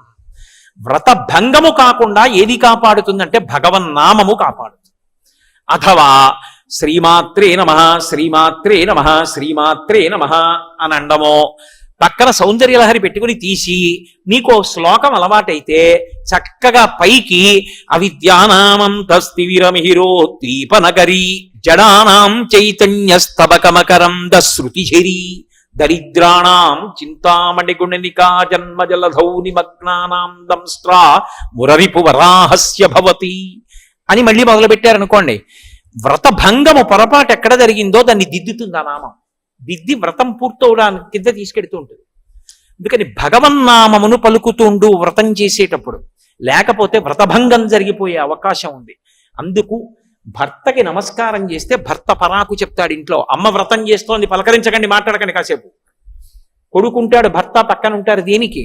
వ్రతభంగము కాకుండా ఏది కాపాడుతుందంటే భగవన్నామము కాపాడుతుంది. అథవా శ్రీమాత్రే నమః శ్రీమాత్రే నమః శ్రీమాత్రే నమః అని అండమో, పక్కన సౌందర్యలహరి పెట్టుకుని తీసి నీకో శ్లోకం అలవాటైతే చక్కగా పైకి అవిద్యానామంతస్తివిరమిహిరోద్దీపనగరీ జడానాం చైతన్యస్తబకమకరంద శృతిఝరీ దరిద్రాణాం చింతామణిగుణనికా జన్మజలధౌ నిమగ్నానాం దంస్ట్రా మురరిపు వరాహస్య భవతి అని మళ్ళీ మొదలుపెట్టారనుకోండి, వ్రతభంగము పొరపాటు ఎక్కడ జరిగిందో దాన్ని దిద్దుతుంది ఆ నామం. దిద్ది వ్రతం పూర్తవడానికి కింద తీసుకెడుతూ ఉంటుంది. అందుకని భగవన్నామమును పలుకుతుండు వ్రతం చేసేటప్పుడు, లేకపోతే వ్రతభంగం జరిగిపోయే అవకాశం ఉంది. అందుకు భర్తకి నమస్కారం చేస్తే భర్త పరాకు చెప్తాడు ఇంట్లో, అమ్మ వ్రతం చేస్తోంది పలకరించకండి, మాట్లాడకండి కాసేపు. కొడుకుంటాడు, భర్త పక్కన ఉంటారు. దేనికి?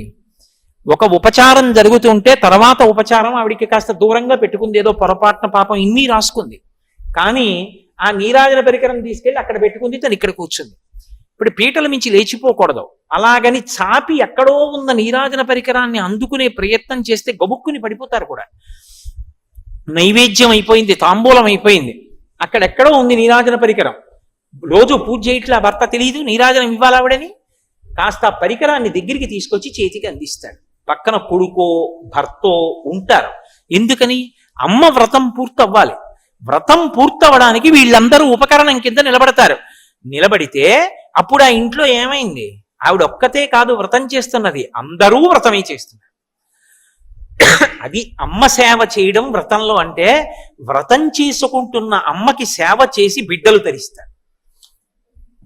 ఒక ఉపచారం జరుగుతుంటే తర్వాత ఉపచారం ఆవిడికి కాస్త దూరంగా పెట్టుకుంది, ఏదో పొరపాటున పాపం ఇన్ని రాసుకుంది, కానీ ఆ నీరాజన పరికరం తీసుకెళ్ళి అక్కడ పెట్టుకుంది, తను ఇక్కడ కూర్చుంది. ఇప్పుడు పీటల మించి లేచిపోకూడదు. అలాగని చాపి ఎక్కడో ఉన్న నీరాజన పరికరాన్ని అందుకునే ప్రయత్నం చేస్తే గబుక్కుని పడిపోతారు కూడా. నైవేద్యం అయిపోయింది, తాంబూలం అయిపోయింది, అక్కడెక్కడో ఉంది నీరాజన పరికరం. రోజు పూజ చేయట్లా భర్త తెలియదు, నీరాజనం ఇవ్వాలి ఆవిడని. కాస్త ఆ పరికరాన్ని దగ్గరికి తీసుకొచ్చి చేతికి అందిస్తాడు. పక్కన కొడుకో భర్తో ఉంటారు. ఎందుకని? అమ్మ వ్రతం పూర్తవ్వాలి. వ్రతం పూర్తవడానికి వీళ్ళందరూ ఉపకరణం కింద నిలబడతారు. నిలబడితే అప్పుడు ఆ ఇంట్లో ఏమైంది? ఆవిడ ఒక్కతే కాదు వ్రతం చేస్తున్నది, అందరూ వ్రతమే చేస్తున్నారు. అది అమ్మ సేవ చేయడం వ్రతంలో. అంటే వ్రతం చేసుకుంటున్న అమ్మకి సేవ చేసి బిడ్డలు తరిస్తారు.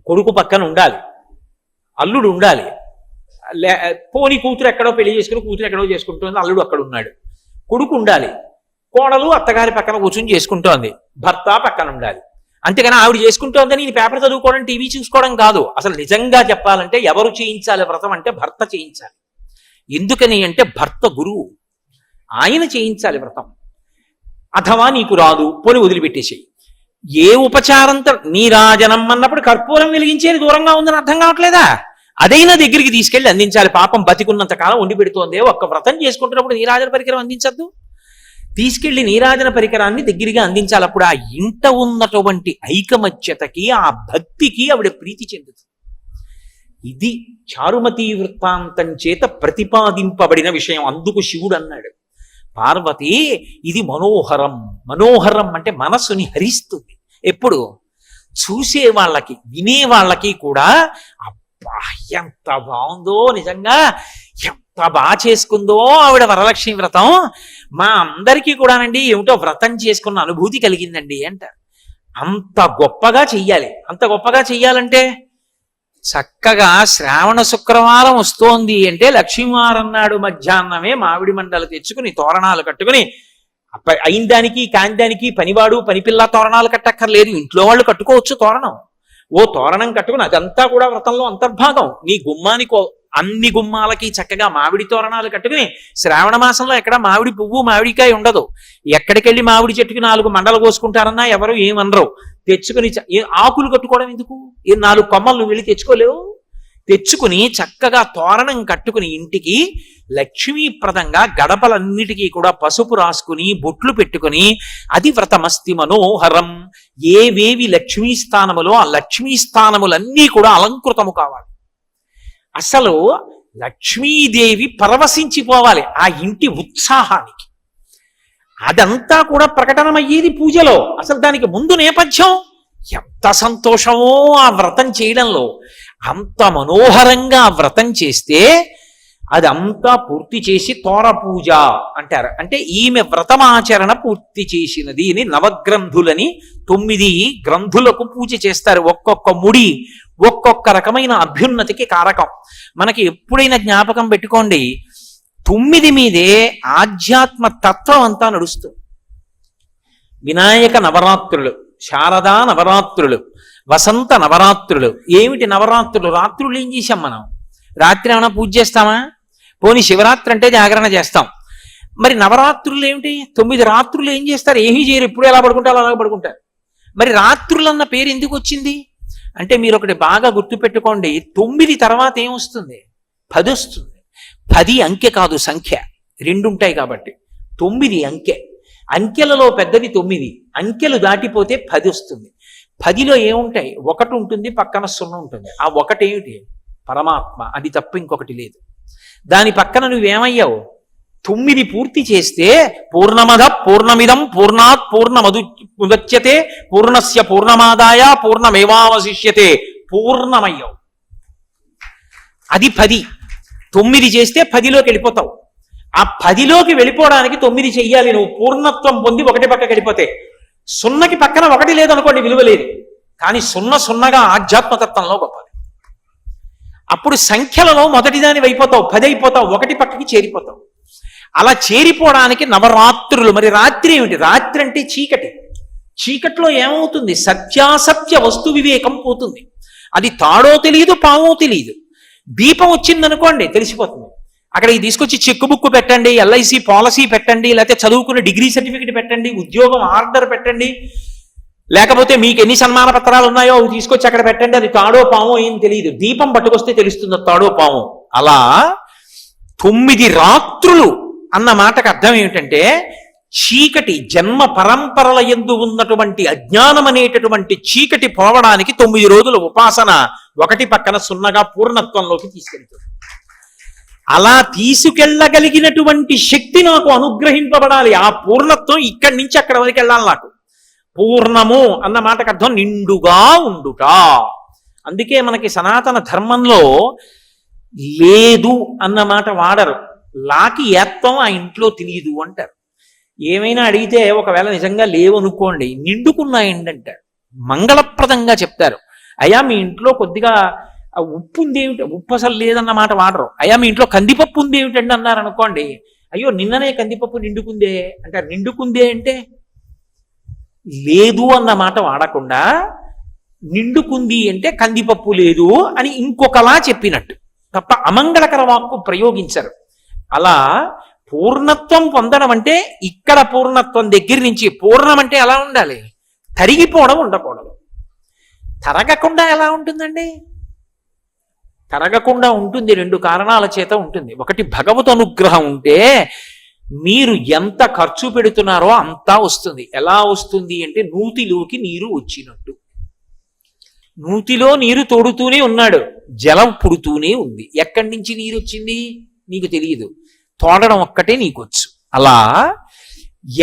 కొడుకు పక్కన ఉండాలి, అల్లుడు ఉండాలి. పోని కూతురు ఎక్కడో పెళ్లి చేసుకుని కూతురు ఎక్కడో చేసుకుంటుంది, అల్లుడు అక్కడ ఉన్నాడు. కొడుకు ఉండాలి, కోడలు అత్తగారి పక్కన కూర్చుని చేసుకుంటోంది, భర్త పక్కన ఉండాలి. అంతేగాని ఆవిడ చేసుకుంటోందని నేను పేపర్ చదువుకోవడం టీవీ చూసుకోవడం కాదు. అసలు నిజంగా చెప్పాలంటే ఎవరు చేయించాలి వ్రతం అంటే భర్త చేయించాలి. ఎందుకని అంటే భర్త గురువు, ఆయన చేయించాలి వ్రతం. అథవా నీకు రాదు పోని వదిలిపెట్టేసేయి. ఏ ఉపచారంతో నీరాజనం అన్నప్పుడు కర్పూరం వెలిగించేది దూరంగా ఉందని అర్థం కావట్లేదా? అదైనా దగ్గరికి తీసుకెళ్లి అందించాలి. పాపం బతికున్నంత కాలం వండి పెడుతోందే, ఒక్క వ్రతం చేసుకుంటున్నప్పుడు నీరాజన పరికరం అందించద్దు? తీసుకెళ్లి నీరాజన పరికరాన్ని దగ్గరగా అందించాలి. అప్పుడు ఆ ఇంట ఉన్నటువంటి ఐకమత్యతకి, ఆ భక్తికి ఆవిడ ప్రీతి చెందుతుంది. ఇది చారుమతీ వృత్తాంతం చేత ప్రతిపాదింపబడిన విషయం. అందుకు శివుడు అన్నాడు, పార్వతి ఇది మనోహరం. మనోహరం అంటే మనస్సుని హరిస్తుంది. ఎప్పుడు చూసే వాళ్ళకి, వినే వాళ్ళకి కూడా అబ్బా ఎంత బాగుందో, నిజంగా ఎంత బాగా చేసుకుందో ఆవిడ వరలక్ష్మి వ్రతం, మా అందరికీ కూడానండి ఏమిటో వ్రతం చేసుకున్న అనుభూతి కలిగిందండి అంటారు. అంత గొప్పగా చెయ్యాలి. అంత గొప్పగా చెయ్యాలంటే చక్కగా శ్రావణ శుక్రవారం వస్తోంది అంటే లక్ష్మీవారం నాడు మధ్యాహ్నమే మామిడి మండలు తెచ్చుకుని తోరణాలు కట్టుకుని, అయిన దానికి కాని దానికి పనివాడు పనిపిల్ల తోరణాలు కట్టక్కర్లేదు, ఇంట్లో వాళ్ళు కట్టుకోవచ్చు తోరణం. ఓ తోరణం కట్టుకుని అదంతా కూడా వ్రతంలో అంతర్భాగం. నీ గుమ్మానికి అన్ని గుమ్మాలకి చక్కగా మామిడి తోరణాలు కట్టుకుని, శ్రావణ మాసంలో ఎక్కడ మామిడి పువ్వు మామిడికాయ ఉండదు. ఎక్కడికెళ్ళి మామిడి చెట్టుకి 4 మండలు కోసుకుంటారన్నా ఎవరు ఏమనరు. తెచ్చుకుని ఆకులు కట్టుకోవడం ఎందుకు? 4 కొమ్మలు నువ్వు వెళ్ళి తెచ్చుకోలేవు. తెచ్చుకుని చక్కగా తోరణం కట్టుకుని ఇంటికి లక్ష్మీప్రదంగా గడపలన్నిటికీ కూడా పసుపు రాసుకుని బొట్లు పెట్టుకుని, అది వ్రతమస్తి మనోహరం. ఏవేవి లక్ష్మీ స్థానములో ఆ లక్ష్మీ స్థానములన్నీ కూడా అలంకృతము కావాలి. అసలు లక్ష్మీదేవి పరవశించిపోవాలి ఆ ఇంటి ఉత్సాహానికి. అదంతా కూడా ప్రకటనమయ్యేది పూజలో. అసలు దానికి ముందు నేపథ్యం ఎంత సంతోషమో ఆ వ్రతం చేయడంలో. అంత మనోహరంగా వ్రతం చేస్తే అదంతా పూర్తి చేసి తోర పూజ అంటారు. అంటే ఈమె వ్రతమాచరణ పూర్తి చేసినది అని నవగ్రంథులని 9 గ్రంథులకు పూజ చేస్తారు. ఒక్కొక్క ముడి ఒక్కొక్క రకమైన అభ్యున్నతికి కారకం. మనకి ఎప్పుడైనా జ్ఞాపకం పెట్టుకోండి, 9 మీదే ఆధ్యాత్మ తత్వం అంతా నడుస్తుంది. వినాయక నవరాత్రులు, శారదా నవరాత్రులు, వసంత నవరాత్రులు. ఏమిటి నవరాత్రులు? రాత్రులు ఏం చేశాం మనం? రాత్రి ఏమైనా పూజ చేస్తామా? పోనీ శివరాత్రి అంటే జాగరణ చేస్తాం. మరి నవరాత్రులు ఏమిటి? 9 రాత్రులు ఏం చేస్తారు? ఏమీ చేయరు. ఎప్పుడు ఎలా పడుకుంటారో అలాగే పడుకుంటారు. మరి రాత్రులు అన్న పేరు ఎందుకు వచ్చింది అంటే మీరు ఒకటి బాగా గుర్తుపెట్టుకోండి, 9 తర్వాత ఏమొస్తుంది? 10 వస్తుంది. 10 అంకె కాదు, సంఖ్య. 2 ఉంటాయి కాబట్టి 9 అంకె. అంకెలలో పెద్దది 9. అంకెలు దాటిపోతే 10 వస్తుంది. 10లో ఏముంటాయి? 1 ఉంటుంది, పక్కన 0 ఉంటుంది. ఆ 1 ఏమిటి? పరమాత్మ. అది తప్ప ఇంకొకటి లేదు. దాని పక్కన నువ్వేమయ్యావు? 9 పూర్తి చేస్తే పూర్ణమద పూర్ణమిదం పూర్ణాత్ పూర్ణముదచ్యతే పూర్ణస్య పూర్ణమాదాయ పూర్ణమేవావశిష్యతే. పూర్ణమయ్యావు. అది 10. 9 చేస్తే 10లోకి వెళ్ళిపోతావు. ఆ 10లోకి వెళ్ళిపోవడానికి 9 చెయ్యాలి నువ్వు. పూర్ణత్వం పొంది 1 పక్కకి వెళ్ళిపోతే 0కి పక్కన 1 లేదనుకోండి, విలువ లేదు. కానీ 0 ఆధ్యాత్మతత్వంలో గొప్పది. అప్పుడు సంఖ్యలలో మొదటిదాని అయిపోతావు, 10 అయిపోతావు, 1 పక్కకి చేరిపోతావు. అలా చేరిపోవడానికి నవరాత్రులు. మరి రాత్రి ఏమిటి? రాత్రి అంటే చీకటి. చీకట్లో ఏమవుతుంది? సత్యాసత్య వస్తు వివేకం పోతుంది. అది తాడో తెలియదు, పామో తెలియదు. దీపం వచ్చిందనుకోండి తెలిసిపోతుంది. అక్కడికి తీసుకొచ్చి చెక్ బుక్ పెట్టండి, LIC పాలసీ పెట్టండి, లేకపోతే చదువుకున్న డిగ్రీ సర్టిఫికెట్ పెట్టండి, ఉద్యోగం ఆర్డర్ పెట్టండి, లేకపోతే మీకు ఎన్ని సన్మాన పత్రాలు ఉన్నాయో అవి తీసుకొచ్చి అక్కడ పెట్టండి. అది తాడో పామో ఏం తెలియదు. దీపం పట్టుకొస్తే తెలుస్తుంది తాడో పామో. అలా 9 రాత్రులు అన్న మాటకు అర్థం ఏమిటంటే చీకటి, జన్మ పరంపరల యందు ఉన్నటువంటి అజ్ఞానం అనేటటువంటి చీకటి పోవడానికి 9 రోజుల ఉపాసన 1 పక్కన 0గా పూర్ణత్వంలోకి తీసుకెళ్తుంది. అలా తీసుకెళ్ళగలిగినటువంటి శక్తి నాకు అనుగ్రహింపబడాలి. ఆ పూర్ణత్వం ఇక్కడి నుంచి అక్కడ వరకు వెళ్ళాలి నాకు. పూర్ణము అన్న మాటకు అర్థం నిండుగా ఉండుట. అందుకే మనకి సనాతన ధర్మంలో లేదు అన్న మాట వాడరు. లాకి ఏత్వం ఆ ఇంట్లో తెలియదు అంటారు. ఏమైనా అడిగితే ఒకవేళ నిజంగా లేవు అనుకోండి, నిండుకున్నాయండి అంటారు. మంగళప్రదంగా చెప్తారు. అయ్యా మీ ఇంట్లో కొద్దిగా ఉప్పు ఉంది ఏమిటి, ఉప్పు అసలు లేదన్న మాట వాడరు. అయ్యా మీ ఇంట్లో కందిపప్పు ఉంది ఏమిటండి అన్నారు అనుకోండి, అయ్యో నిన్ననే కందిపప్పు నిండుకుందే అంటారు. నిండుకుందే అంటే లేదు అన్న మాట వాడకుండా నిండుకుంది అంటే కందిపప్పు లేదు అని ఇంకొకలా చెప్పినట్టు తప్ప అమంగళకర వాక్కు ప్రయోగించరు. అలా పూర్ణత్వం పొందడం అంటే ఇక్కడ పూర్ణత్వం దగ్గర నుంచి, పూర్ణం అంటే ఎలా ఉండాలి, తరిగిపోవడం ఉండకూడదు. తరగకుండా ఎలా ఉంటుందండి? తరగకుండా ఉంటుంది, రెండు కారణాల చేత ఉంటుంది. ఒకటి, భగవత్ అనుగ్రహం ఉంటే మీరు ఎంత ఖర్చు పెడుతున్నారో అంతా వస్తుంది. ఎలా వస్తుంది అంటే నూతిలోకి నీరు వచ్చినట్టు. నూతిలో నీరు తోడుతూనే ఉన్నాడు, జలం పుడుతూనే ఉంది. ఎక్కడి నుంచి నీరు వచ్చింది నీకు తెలియదు, తోడడం ఒక్కటే నీకొచ్చు. అలా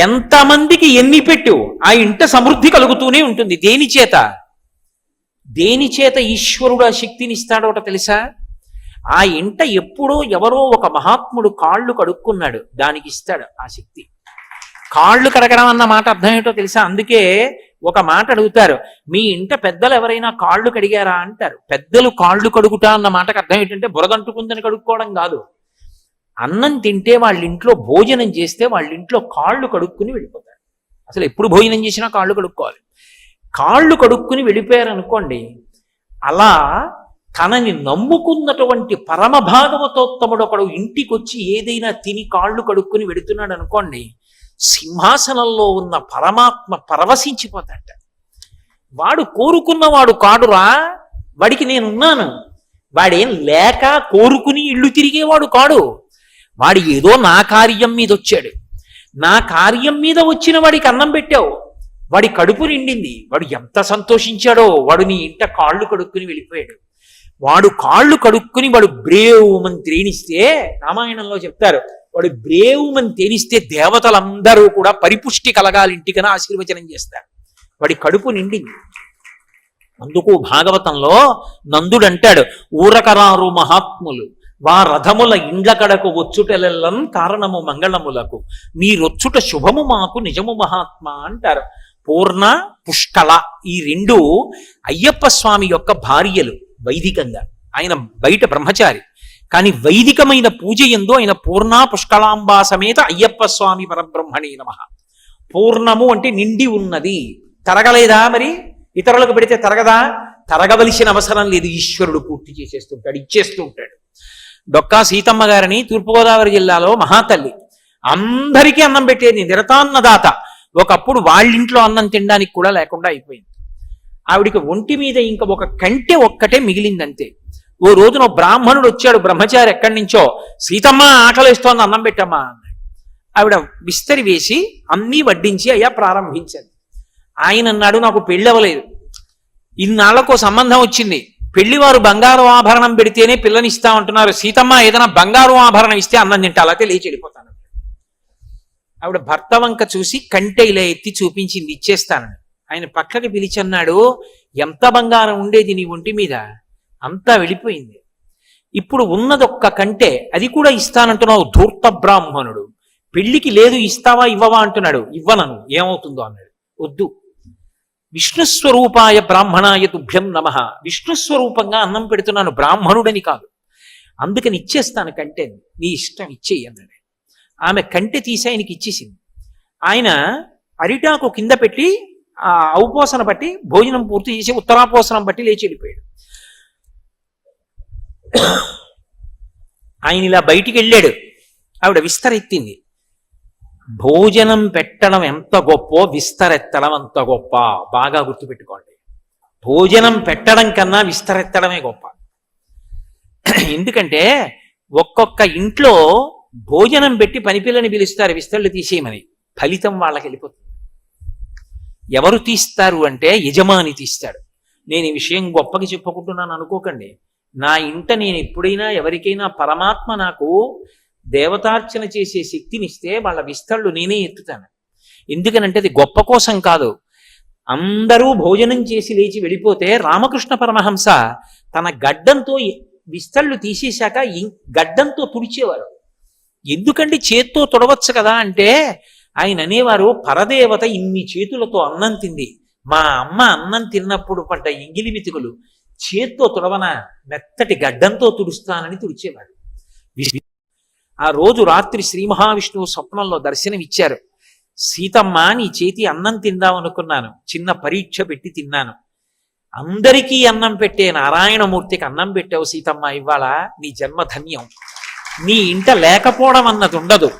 ఎంతమందికి ఎన్ని పెట్టు ఆ ఇంట సమృద్ధి కలుగుతూనే ఉంటుంది. దేని చేత? దేని చేత ఈశ్వరుడు ఆ శక్తిని ఇస్తాడో తెలుసా? ఆ ఇంట ఎప్పుడో ఎవరో ఒక మహాత్ముడు కాళ్ళు కడుక్కున్నాడు, దానికి ఇస్తాడు ఆ శక్తి. కాళ్ళు కడగడం అన్న మాట అర్థం ఏంటో తెలుసా? అందుకే ఒక మాట అడుగుతారు, మీ ఇంట పెద్దలు ఎవరైనా కాళ్ళు కడిగారా అంటారు. పెద్దలు కాళ్ళు కడుగుతా అన్న మాటకు అర్థం ఏంటంటే బురదంటుకుందని కడుక్కోవడం కాదు. అన్నం తింటే వాళ్ళ ఇంట్లో భోజనం చేస్తే వాళ్ళ ఇంట్లో కాళ్ళు కడుక్కుని వెళ్ళిపోతారు. అసలు ఎప్పుడు భోజనం చేసినా కాళ్ళు కడుక్కోవాలి. కాళ్ళు కడుక్కుని వెళ్ళిపోయారు అనుకోండి, అలా తనని నమ్ముకున్నటువంటి పరమ భాగవతోత్తముడు ఒకడు ఇంటికి వచ్చి ఏదైనా తిని కాళ్ళు కడుక్కుని వెడుతున్నాడు అనుకోండి, సింహాసనంలో ఉన్న పరమాత్మ పరవశించిపోతాట. వాడు కోరుకున్నవాడు కాడురా, వాడికి నేనున్నాను. వాడేం లేక కోరుకుని ఇళ్ళు తిరిగేవాడు కాడు. వాడు ఏదో నా కార్యం మీద వచ్చాడు, నా కార్యం మీద వచ్చిన వాడికి అన్నం పెట్టావు, వాడి కడుపు నిండింది, వాడు ఎంత సంతోషించాడో. వాడు నీ ఇంట కాళ్ళు కడుక్కుని వెళ్ళిపోయాడు. వాడు కాళ్ళు కడుక్కుని వాడు బ్రేవుమని త్రేణిస్తే, రామాయణంలో చెప్తారు, వాడు బ్రేవుమని తేనిస్తే దేవతలందరూ కూడా పరిపుష్టి కలగాలి ఇంటికని ఆశీర్వచనం చేస్తారు. వాడి కడుపు నిండింది. అందుకు భాగవతంలో నందుడు అంటాడు, ఊరకరారు మహాత్ములు వా రథముల ఇండ్ల కడకు వచ్చుటెలెల్లం కారణము మంగళములకు మీరొచ్చుట శుభము మాకు నిజము మహాత్మ అంటారు. పూర్ణ, పుష్కళ ఈ రెండు అయ్యప్ప స్వామి యొక్క భార్యలు. వైదికంగా ఆయన బయట బ్రహ్మచారి, కానీ వైదికమైన పూజ ఎందు ఆయన పూర్ణ పుష్కళాంబా సమేత అయ్యప్ప స్వామి పరబ్రహ్మణే నమః. పూర్ణము అంటే నిండి ఉన్నది. తరగలేదా? మరి ఇతరులకు పెడితే తరగదా? తరగవలసిన అవసరం లేదు, ఈశ్వరుడు పూర్తి చేసేస్తుంటాడు, ఇచ్చేస్తూ ఉంటాడు. డొక్కా సీతమ్మ గారిని తూర్పుగోదావరి జిల్లాలో మహాతల్లి, అందరికీ అన్నం పెట్టేది, నిరతాన్నదాత. ఒకప్పుడు వాళ్ళింట్లో అన్నం తినడానికి కూడా లేకుండా అయిపోయింది. ఆవిడికి ఒంటి మీద ఇంకా ఒక కంటె ఒక్కటే మిగిలిందంతే. ఓ రోజున బ్రాహ్మణుడు వచ్చాడు, బ్రహ్మచారి ఎక్కడి నుంచో, సీతమ్మ ఆకలిస్తోంది అన్నం పెట్టమ్మా అన్నాడు. ఆవిడ విస్తరి వేసి అన్నీ వడ్డించి అయ్యా ప్రారంభించింది. ఆయన అన్నాడు, నాకు పెళ్ళి అవ్వలేదు, ఇన్నాళ్లకు సంబంధం వచ్చింది, పెళ్లివారు బంగారు ఆభరణం పెడితేనే పిల్లనిస్తామంటున్నారు, సీతమ్మ ఏదైనా బంగారు ఆభరణం ఇస్తే అన్నం తింటా, అలాగే లేచి వెళ్ళిపోతాను. ఆవిడ భర్త వంక చూసి కంటె ఇలా ఎత్తి చూపించింది, ఇచ్చేస్తానని. ఆయన పక్కకి పిలిచి అన్నాడు, ఎంత బంగారం ఉండేది నీ ఒంటి మీద, అంతా వెళ్ళిపోయింది, ఇప్పుడు ఉన్నదొక్క కంటె, అది కూడా ఇస్తానంటున్నావు, ధూర్త బ్రాహ్మణుడు. పెళ్లికి లేదు ఇస్తావా ఇవ్వవా అంటున్నాడు, ఇవ్వనను, ఏమవుతుందో అన్నాడు. వద్దు, విష్ణుస్వరూపాయ బ్రాహ్మణాయ తుభ్యం నమః, విష్ణుస్వరూపంగా అన్నం పెడుతున్నాను, బ్రాహ్మణుడని కాదు, అందుకని ఇచ్చేస్తాను కంటె, నీ ఇష్టం ఇచ్చేయి అన్నాడు. ఆమె కంటె తీసి ఆయనకి ఇచ్చేసింది. ఆయన అరిటాకు కింద పెట్టి ఆ ఔపోసన బట్టి భోజనం పూర్తి చేసి ఉత్తరాపోసనం బట్టి లేచి వెళ్ళిపోయాడు. ఆయన ఇలా బయటికి వెళ్ళాడు, ఆవిడ విస్తరెత్తింది. భోజనం పెట్టడం ఎంత గొప్ప, విస్తరెత్తడం అంత గొప్ప. బాగా గుర్తుపెట్టుకోండి, భోజనం పెట్టడం కన్నా విస్తరెత్తడమే గొప్ప. ఎందుకంటే ఒక్కొక్క ఇంట్లో భోజనం పెట్టి పనిపిల్లని పిలుస్తారు విస్తళ్ళు తీసేయమని, ఫలితం వాళ్ళకి వెళ్ళిపోతుంది. ఎవరు తీస్తారు అంటే యజమాని తీస్తాడు. నేను ఈ విషయం గొప్పకి చెప్పుకుంటున్నాను అనుకోకండి, నా ఇంట నేను ఎప్పుడైనా ఎవరికైనా పరమాత్మ నాకు దేవతార్చన చేసే శక్తినిస్తే వాళ్ళ విస్తళ్ళు నేనే ఎత్తుతాను. ఎందుకనంటే అది గొప్ప కోసం కాదు, అందరూ భోజనం చేసి లేచి వెళ్ళిపోతే రామకృష్ణ పరమహంస తన గడ్డంతో విస్తళ్ళు తీసేశాక గడ్డంతో తుడిచేవారు. ఎందుకంటే చేత్తో తుడవచ్చు కదా అంటే ఆయన అనేవారు, పరదేవత ఇన్ని చేతులతో అన్నం తింది, మా అమ్మ అన్నం తిన్నప్పుడు పడ్డ ఎంగిలి మెతుకులు చేత్తో తుడవన, మెత్తటి గడ్డంతో తుడుస్తానని తుడిచేవాడు. ఆ రోజు రాత్రి శ్రీ మహావిష్ణువు స్వప్నంలో దర్శనమిచ్చారు. సీతమ్మ, నీ చేతి అన్నం తిందామనుకున్నాను, చిన్న పరీక్ష పెట్టి తిన్నాను. అందరికీ అన్నం పెట్టే నారాయణమూర్తికి అన్నం పెట్టావు సీతమ్మ, ఇవాళ నీ జన్మ ధన్యం. నీ ఇంట లేకపోవడం అన్నది ఉండదు.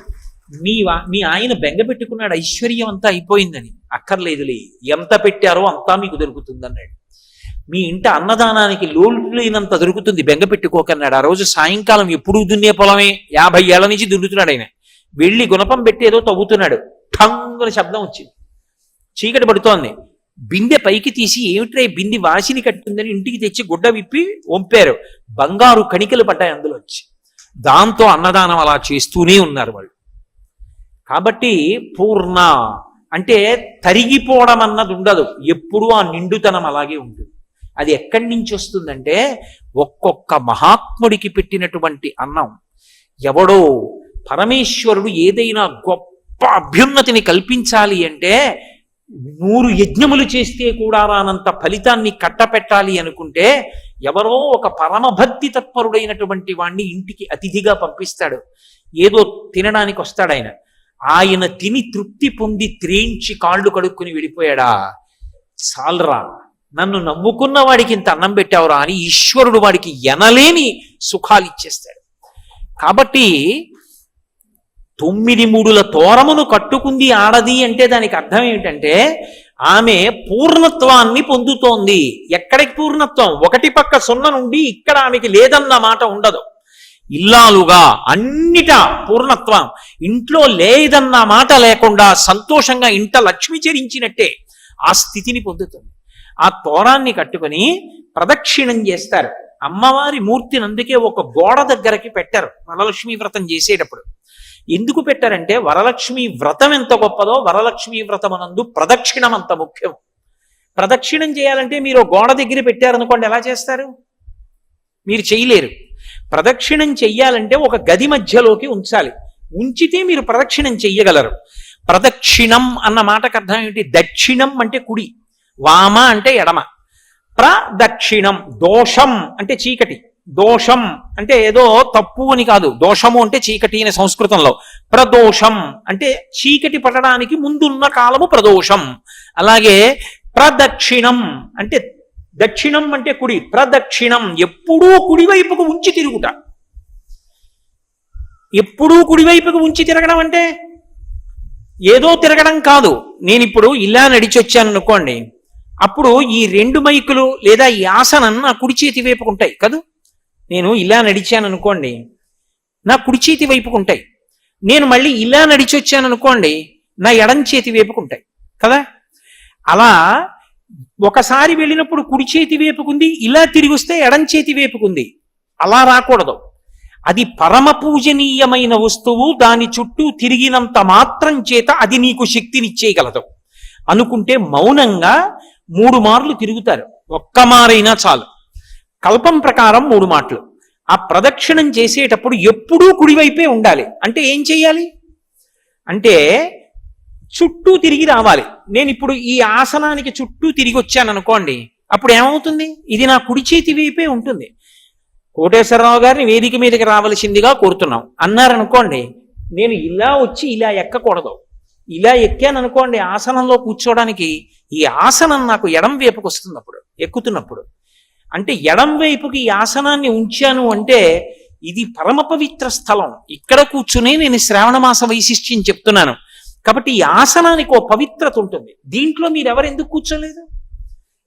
మీ ఆయన బెంగ పెట్టుకున్నాడు, ఐశ్వర్యం అంతా అయిపోయిందని. అక్కర్లేదులే, ఎంత పెట్టారో అంతా మీకు దొరుకుతుందన్నాడు. మీ ఇంట అన్నదానానికి లోలేనంత దొరుకుతుంది, బెంగ పెట్టుకోకన్నాడు. ఆ రోజు సాయంకాలం ఎప్పుడు దున్నే పొలమే, 50 ఏళ్ల నుంచి దున్నుతున్నాడు ఆయన. వెళ్ళి గుణపం పెట్టేదో తవ్వుతున్నాడు. ఠంగున శబ్దం వచ్చింది, చీకటి పడుతోంది. బిందె పైకి తీసి, ఏమిట్రా బిందె వాసిని కట్టిందని ఇంటికి తెచ్చి గుడ్డ విప్పి వంపారు. బంగారు కణికలు పడ్డాయి అందులో వచ్చి. దాంతో అన్నదానం అలా చేస్తూనే ఉన్నారు వాళ్ళు. కాబట్టి పూర్ణ అంటే తరిగిపోవడం అన్నది ఉండదు, ఎప్పుడూ ఆ నిండుతనం అలాగే ఉంటుంది. అది ఎక్కడి నుంచి వస్తుందంటే ఒక్కొక్క మహాత్ముడికి పెట్టినటువంటి అన్నం. ఎవడో పరమేశ్వరుడు ఏదైనా గొప్ప అభ్యున్నతిని కల్పించాలి అంటే 100 యజ్ఞములు చేస్తే కూడా రానంత ఫలితాన్ని కట్టపెట్టాలి అనుకుంటే ఎవరో ఒక పరమభక్తి తత్పరుడైనటువంటి వాణ్ణి ఇంటికి అతిథిగా పంపిస్తాడు. ఏదో తినడానికి వస్తాడు ఆయన. ఆయన తిని తృప్తి పొంది త్రేంచి కాళ్ళు కడుక్కుని వెళ్ళిపోయాడా, సాల్రా, నన్ను నమ్ముకున్న వాడికి ఇంత అన్నం పెట్టావురా అని ఈశ్వరుడు వాడికి ఎనలేని సుఖాలు ఇచ్చేస్తాడు. కాబట్టి 9 మూడుల తోరమును కట్టుకుంది ఆడది అంటే దానికి అర్థం ఏమిటంటే ఆమె పూర్ణత్వాన్ని పొందుతోంది. ఎక్కడికి పూర్ణత్వం? 1 పక్క 0 నుండి ఇక్కడ ఆమెకి లేదన్న మాట ఉండదు. ఇల్లాలుగా అన్నిటా పూర్ణత్వం. ఇంట్లో లేదన్న మాట లేకుండా సంతోషంగా ఇంట లక్ష్మి చెరించినట్టే ఆ స్థితిని పొందుతుంది. ఆ తోరాన్ని కట్టుకుని ప్రదక్షిణం చేస్తారు. అమ్మవారి మూర్తిని అందుకే ఒక గోడ దగ్గరకి పెట్టారు వరలక్ష్మీ వ్రతం చేసేటప్పుడు. ఎందుకు పెట్టారంటే వరలక్ష్మి వ్రతం ఎంత గొప్పదో వరలక్ష్మీ వ్రతమనందు ప్రదక్షిణం అంత ముఖ్యం. ప్రదక్షిణం చేయాలంటే మీరు గోడ దగ్గర పెట్టారనుకోండి, ఎలా చేస్తారు? మీరు చేయలేరు. ప్రదక్షిణం చెయ్యాలంటే ఒక గది మధ్యలోకి ఉంచాలి, ఉంచితే మీరు ప్రదక్షిణం చెయ్యగలరు. ప్రదక్షిణం అన్న మాటకు అర్థం ఏమిటి? దక్షిణం అంటే కుడి, వామ అంటే ఎడమ. ప్రదక్షిణం, దోషం అంటే చీకటి, దోషం అంటే ఏదో తప్పు అని కాదు, దోషము అంటే చీకటి అని సంస్కృతంలో. ప్రదోషం అంటే చీకటి పడడానికి ముందున్న కాలము ప్రదోషం. అలాగే ప్రదక్షిణం అంటే దక్షిణం అంటే కుడి, ప్రదక్షిణం ఎప్పుడూ కుడివైపుకు ఉంచి తిరుగుట. ఎప్పుడూ కుడివైపుకు ఉంచి తిరగడం అంటే ఏదో తిరగడం కాదు. నేను ఇప్పుడు ఇలా నడిచొచ్చాను అనుకోండి, అప్పుడు ఈ 2 మైకులు లేదా ఈ ఆసనం నా కుడి చేతి వైపుకు ఉంటాయి కదూ. నేను ఇలా నడిచాను అనుకోండి, నా కుడి చేతి వైపుకు ఉంటాయి. నేను మళ్ళీ ఇలా నడిచొచ్చాను అనుకోండి, నా ఎడం చేతి వైపుకు ఉంటాయి కదా. అలా ఒకసారి వెళ్ళినప్పుడు కుడి చేతి వైపుకుంది, ఇలా తిరిగి వస్తే ఎడం చేతి వైపుకుంది. అలా రాకూడదు. అది పరమ పూజనీయమైన వస్తువు, దాని చుట్టూ తిరిగినంత మాత్రం చేత అది నీకు శక్తినిచ్చేయగలదు అనుకుంటే మౌనంగా 3 మార్లు తిరుగుతారు. ఒక్క మారైనా చాలు. కల్పం ప్రకారం 3 మాటలు. ఆ ప్రదక్షిణం చేసేటప్పుడు ఎప్పుడూ కుడివైపే ఉండాలి. అంటే ఏం చెయ్యాలి అంటే చుట్టూ తిరిగి రావాలి. నేను ఇప్పుడు ఈ ఆసనానికి చుట్టూ తిరిగి వచ్చాను అనుకోండి, అప్పుడు ఏమవుతుంది? ఇది నా కుడి చేతి వైపే ఉంటుంది. కోటేశ్వరరావు గారిని వేదిక మీదకి రావలసిందిగా కోరుతున్నాం అన్నారనుకోండి, నేను ఇలా వచ్చి ఇలా ఎక్కకూడదు. ఇలా ఎక్కాను అనుకోండి ఆసనంలో కూర్చోవడానికి, ఈ ఆసనం నాకు ఎడం వైపుకి వస్తుంది అప్పుడు ఎక్కుతున్నప్పుడు. అంటే ఎడం వైపుకి ఈ ఆసనాన్ని ఉంచాను అంటే ఇది పరమ పవిత్ర స్థలం. ఇక్కడ కూర్చునే నేను శ్రావణ మాస వైశిష్ట్యం చెప్తున్నాను. కాబట్టి ఈ ఆసనానికి ఓ పవిత్రత ఉంటుంది. దీంట్లో మీరెవరు ఎందుకు కూర్చోలేదు?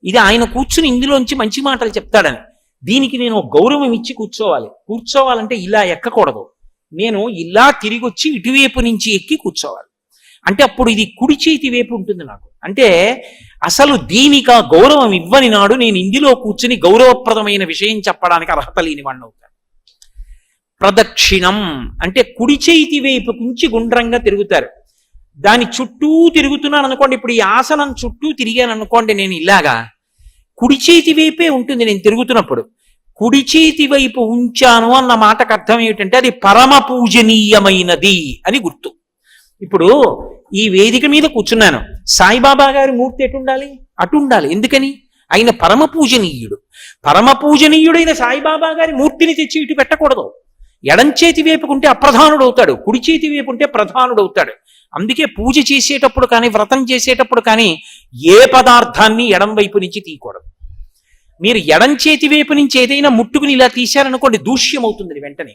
ఇది ఆయన కూర్చుని ఇందులోంచి మంచి మాటలు చెప్తాడని. దీనికి నేను గౌరవం ఇచ్చి కూర్చోవాలి. కూర్చోవాలంటే ఇలా ఎక్కకూడదు. నేను ఇలా తిరిగి వచ్చి ఇటువైపు నుంచి ఎక్కి కూర్చోవాలి. అంటే అప్పుడు ఇది కుడి చేతి వైపు ఉంటుంది నాకు. అంటే అసలు దీనికి గౌరవం ఇవ్వని నాడు నేను ఇందులో కూర్చుని గౌరవప్రదమైన విషయం చెప్పడానికి అర్హత లేని వాడిని అవుతాను. ప్రదక్షిణం అంటే కుడి చేతి వైపు నుంచి గుండ్రంగా తిరుగుతారు. దాని చుట్టూ తిరుగుతున్నాను అనుకోండి, ఇప్పుడు ఈ ఆసనం చుట్టూ తిరిగాను అనుకోండి, నేను ఇలాగా కుడి చేతి వైపే ఉంటుంది నేను తిరుగుతున్నప్పుడు. కుడి చేతి వైపు ఉంచాను అన్న మాటకు అర్థం ఏమిటంటే అది పరమ పూజనీయమైనది అని గుర్తు. ఇప్పుడు ఈ వేదిక మీద కూర్చున్నాను, సాయిబాబా గారి మూర్తి ఎటు ఉండాలి? అటు ఉండాలి. ఎందుకని? ఆయన పరమ పూజనీయుడు. పరమ పూజనీయుడైన సాయిబాబా గారి మూర్తిని తెచ్చి ఇటు పెట్టకూడదు. ఎడంచేతి వైపుకుంటే అప్రధానుడు అవుతాడు, కుడి చేతి వైపుంటే ప్రధానుడు అవుతాడు. అందుకే పూజ చేసేటప్పుడు కానీ వ్రతం చేసేటప్పుడు కానీ ఏ పదార్థాన్ని ఎడం వైపు నుంచి తీయకూడదు. మీరు ఎడం చేతి వైపు నుంచి ఏదైనా ముట్టుకుని ఇలా తీశారనుకోండి, దూష్యం అవుతుంది వెంటనే.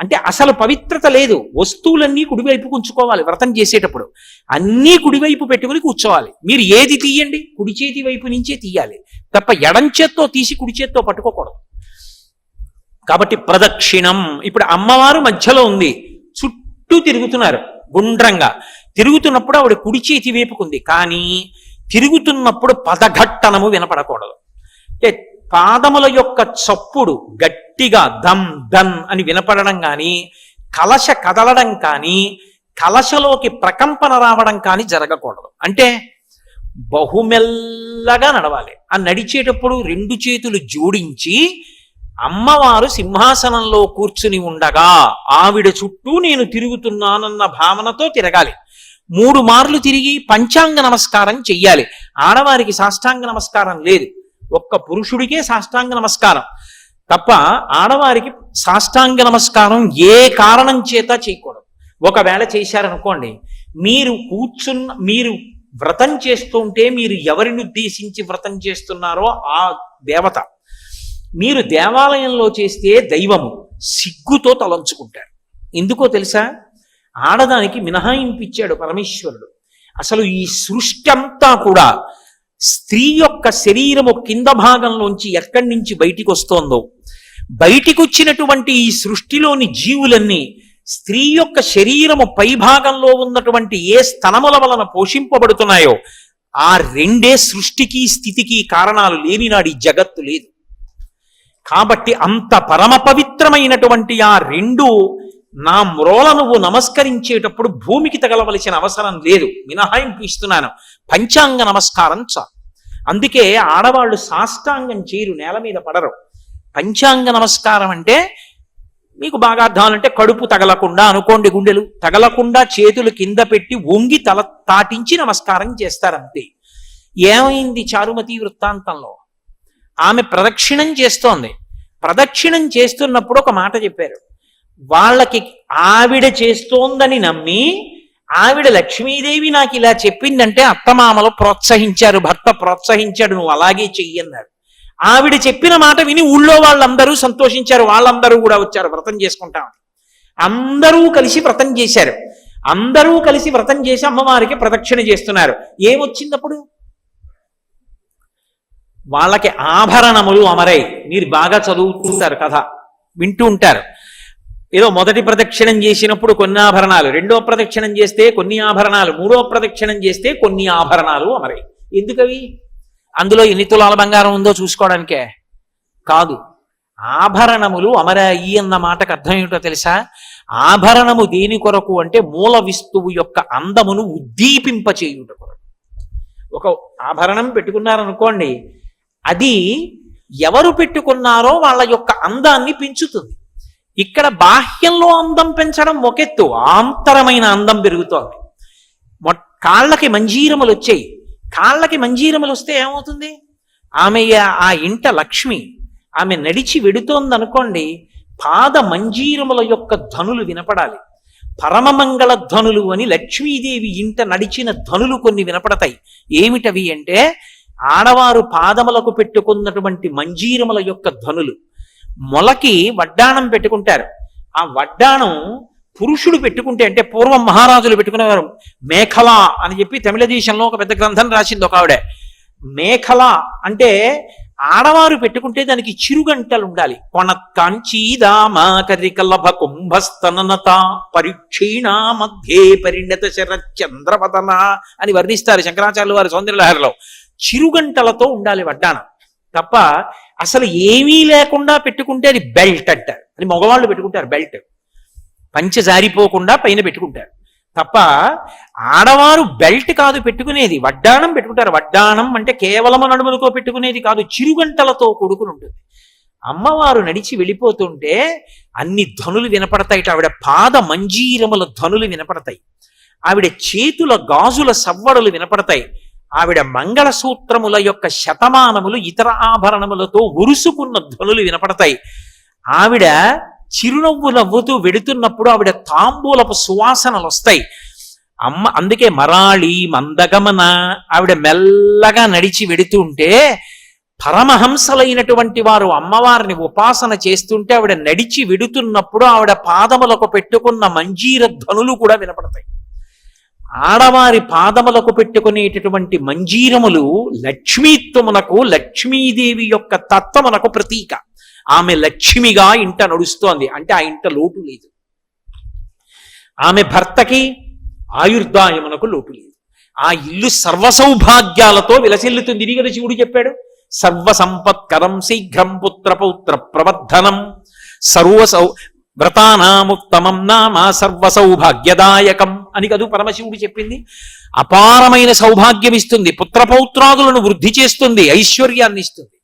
అంటే అసలు పవిత్రత లేదు. వస్తువులన్నీ కుడివైపు ఉంచుకోవాలి. వ్రతం చేసేటప్పుడు అన్నీ కుడివైపు పెట్టుకుని కూర్చోవాలి. మీరు ఏది తీయండి కుడి చేతి వైపు నుంచే తీయాలి తప్ప ఎడం చేత్తో తీసి కుడి చేత్తో పట్టుకోకూడదు. కాబట్టి ప్రదక్షిణం. ఇప్పుడు అమ్మవారు మధ్యలో ఉంది, చుట్టూ తిరుగుతున్నారు గుండ్రంగా. తిరుగుతున్నప్పుడు ఆవిడ కుడి చేతి వైపుకుంది, కానీ తిరుగుతున్నప్పుడు పదఘట్టనము వినపడకూడదు. అంటే పాదముల యొక్క చప్పుడు గట్టిగా దమ్ దమ్ అని వినపడడం కానీ, కలశ కదలడం కానీ, కలశలోకి ప్రకంపన రావడం కానీ జరగకూడదు. అంటే బహుమెల్లగా నడవాలి. ఆ నడిచేటప్పుడు రెండు చేతులు జోడించి అమ్మవారు సింహాసనంలో కూర్చుని ఉండగా ఆవిడ చుట్టూ నేను తిరుగుతున్నానన్న భావనతో తిరగాలి. 3 మార్లు తిరిగి పంచాంగ నమస్కారం చెయ్యాలి. ఆడవారికి సాష్టాంగ నమస్కారం లేదు, ఒక్క పురుషుడికే సాష్టాంగ నమస్కారం తప్ప ఆడవారికి సాష్టాంగ నమస్కారం ఏ కారణం చేత చేయకూడదు. ఒకవేళ చేశారనుకోండి, మీరు వ్రతం చేస్తుంటే మీరు ఎవరిని ఉద్దేశించి వ్రతం చేస్తున్నారో ఆ దేవత, మీరు దేవాలయంలో చేస్తే దైవము సిగ్గుతో తలంచుకుంటారు. ఎందుకో తెలుసా? ఆడదానికి మినహాయింపిచ్చాడు పరమేశ్వరుడు. అసలు ఈ సృష్టి అంతా కూడా స్త్రీ యొక్క శరీరము కింద భాగంలోంచి ఎక్కడి నుంచి బయటికి వస్తోందో, బయటికి వచ్చినటువంటి ఈ సృష్టిలోని జీవులన్నీ స్త్రీ యొక్క శరీరము పై భాగంలో ఉన్నటువంటి ఏ స్తనముల వలన పోషింపబడుతున్నాయో ఆ రెండే సృష్టికి స్థితికి కారణాలు. లేని నాడు ఈ జగత్తు లేదు. కాబట్టి అంత పరమ పవిత్రమైనటువంటి ఆ రెండు నా మ్రోల నువ్వు నమస్కరించేటప్పుడు భూమికి తగలవలసిన అవసరం లేదు. మినహాయింపు ఇస్తున్నాను, పంచాంగ నమస్కారం చాలు. అందుకే ఆడవాళ్ళు సాష్టాంగం చేయరు, నేల మీద పడరు. పంచాంగ నమస్కారం అంటే మీకు బాగా అర్థం అంటే కడుపు తగలకుండా అనుకోండి, గుండెలు తగలకుండా చేతులు కింద పెట్టి వంగి తల తాటించి నమస్కారం చేస్తారంతే. ఏమైంది చారుమతి వృత్తాంతంలో? ఆమె ప్రదక్షిణం చేస్తోంది. ప్రదక్షిణం చేస్తున్నప్పుడు ఒక మాట చెప్పారు. వాళ్ళకి ఆవిడ చేస్తోందని నమ్మి ఆవిడ లక్ష్మీదేవి నాకు ఇలా చెప్పిందంటే అత్తమామలు ప్రోత్సహించారు, భర్త ప్రోత్సహించాడు, నువ్వు అలాగే చెయ్యన్నారు. ఆవిడ చెప్పిన మాట విని ఊళ్ళో వాళ్ళందరూ సంతోషించారు. వాళ్ళందరూ కూడా వచ్చారు వ్రతం చేసుకుంటాం. అందరూ కలిసి వ్రతం చేశారు. అందరూ కలిసి వ్రతం చేసి అమ్మవారికి ప్రదక్షిణ చేస్తున్నారు. ఏమొచ్చిందప్పుడు? వాళ్ళకి ఆభరణములు అమరై. మీరు బాగా చదువుతుంటారు, కథ వింటూ ఉంటారు. ఏదో మొదటి ప్రదక్షిణం చేసినప్పుడు కొన్ని ఆభరణాలు, రెండో ప్రదక్షిణం చేస్తే కొన్ని ఆభరణాలు, మూడో ప్రదక్షిణం చేస్తే కొన్ని ఆభరణాలు అమరై. ఎందుకవి? అందులో ఎన్ని తులాల బంగారం ఉందో చూసుకోవడానికే కాదు. ఆభరణములు అమరాయి అన్న మాటకు అర్థం ఏమిటో తెలుసా? ఆభరణము దేని కొరకు అంటే మూల విస్తువు యొక్క అందమును ఉద్దీపింపచేయుట కొరకు. ఒక ఆభరణం పెట్టుకున్నారనుకోండి, అది ఎవరు పెట్టుకున్నారో వాళ్ళ యొక్క అందాన్ని పెంచుతుంది. ఇక్కడ బాహ్యంలో అందం పెంచడం ఒకెత్తు, ఆంతరమైన అందం పెరుగుతోంది. కాళ్ళకి మంజీరములు వచ్చాయి. కాళ్ళకి మంజీరములు వస్తే ఏమవుతుంది? ఆమె ఆ ఇంట లక్ష్మి. ఆమె నడిచి వెడుతోందనుకోండి, పాద మంజీరముల యొక్క ధనులు వినపడాలి. పరమమంగళ ధనులు అని లక్ష్మీదేవి ఇంట నడిచిన ధనులు కొన్ని వినపడతాయి. ఏమిటవి అంటే ఆడవారు పాదములకు పెట్టుకున్నటువంటి మంజీరముల యొక్క ధనులు. మొలకి వడ్డాణం పెట్టుకుంటారు. ఆ వడ్డాణం పురుషుడు పెట్టుకుంటే, అంటే పూర్వం మహారాజులు పెట్టుకునేవారు. మేఖల అని చెప్పి తమిళ దేశంలో ఒక పెద్ద గ్రంథం రాసింది ఒక ఆవిడ. మేఖల అంటే ఆడవారు పెట్టుకుంటే దానికి చిరుగంటలు ఉండాలి. కొణత్కాంచీదామాకరికలభ కుంభస్తననత పరీక్షీణ మధ్యే పరిణత శరచంద్రవదన అని వర్ణిస్తారు శంకరాచార్యులు వారి సౌందర్యలహరిలో. చిరుగంటలతో ఉండాలి వడ్డాణం తప్ప అసలు ఏమీ లేకుండా పెట్టుకుంటే అది బెల్ట్ అంటారు. అది మగవాళ్ళు పెట్టుకుంటారు బెల్ట్. పంచె జారిపోకుండా పైన పెట్టుకుంటారు. తప్ప ఆడవారు బెల్ట్ కాదు పెట్టుకునేది, వడ్డాణం పెట్టుకుంటారు. వడ్డాణం అంటే కేవలము నడుములతో పెట్టుకునేది కాదు, చిరుగంటలతో కూడుకుని ఉంటుంది. అమ్మవారు నడిచి వెళ్ళిపోతుంటే అన్ని ధ్వనులు వినపడతాయిట. ఆవిడ పాద మంజీరముల ధ్వనులు వినపడతాయి, ఆవిడ చేతుల గాజుల సవ్వడులు వినపడతాయి, ఆవిడ మంగళసూత్రముల యొక్క శతమానములు ఇతర ఆభరణములతో ఉరుసుకున్న ధ్వనులు వినపడతాయి. ఆవిడ చిరునవ్వు నవ్వుతూ వెడుతున్నప్పుడు ఆవిడ తాంబూలపు సువాసనలు వస్తాయి. అందుకే మరాళి మందగమన, ఆవిడ మెల్లగా నడిచి వెడుతూ ఉంటే పరమహంసలైనటువంటి వారు అమ్మవారిని ఉపాసన చేస్తుంటే ఆవిడ నడిచి వెడుతున్నప్పుడు ఆవిడ పాదములకు పెట్టుకున్న మంజీర ధ్వనులు కూడా వినపడతాయి. ఆడవారి పాదములకు పెట్టుకునేటటువంటి మంజీరములు లక్ష్మీత్వమునకు, లక్ష్మీదేవి యొక్క తత్వమునకు ప్రతీక. ఆమె లక్ష్మిగా ఇంట నడుస్తోంది అంటే ఆ ఇంట లోటు లేదు. ఆమె భర్తకి ఆయుర్దాయమునకు లోటు లేదు. ఆ ఇల్లు సర్వసౌభాగ్యాలతో విలసిల్లుతుంది. ఇది కదా శివుడు చెప్పాడు, సర్వసంపత్కరం శీఘ్రం పుత్రపౌత్ర ప్రవర్ధనం వ్రతానాముత్తమం నామ సర్వసౌభాగ్యదాయకం అని కదూ పరమశివుడు చెప్పింది. అపారమైన సౌభాగ్యం ఇస్తుంది, పుత్రపౌత్రాదులను వృద్ధి చేస్తుంది, ఐశ్వర్యాన్ని ఇస్తుంది.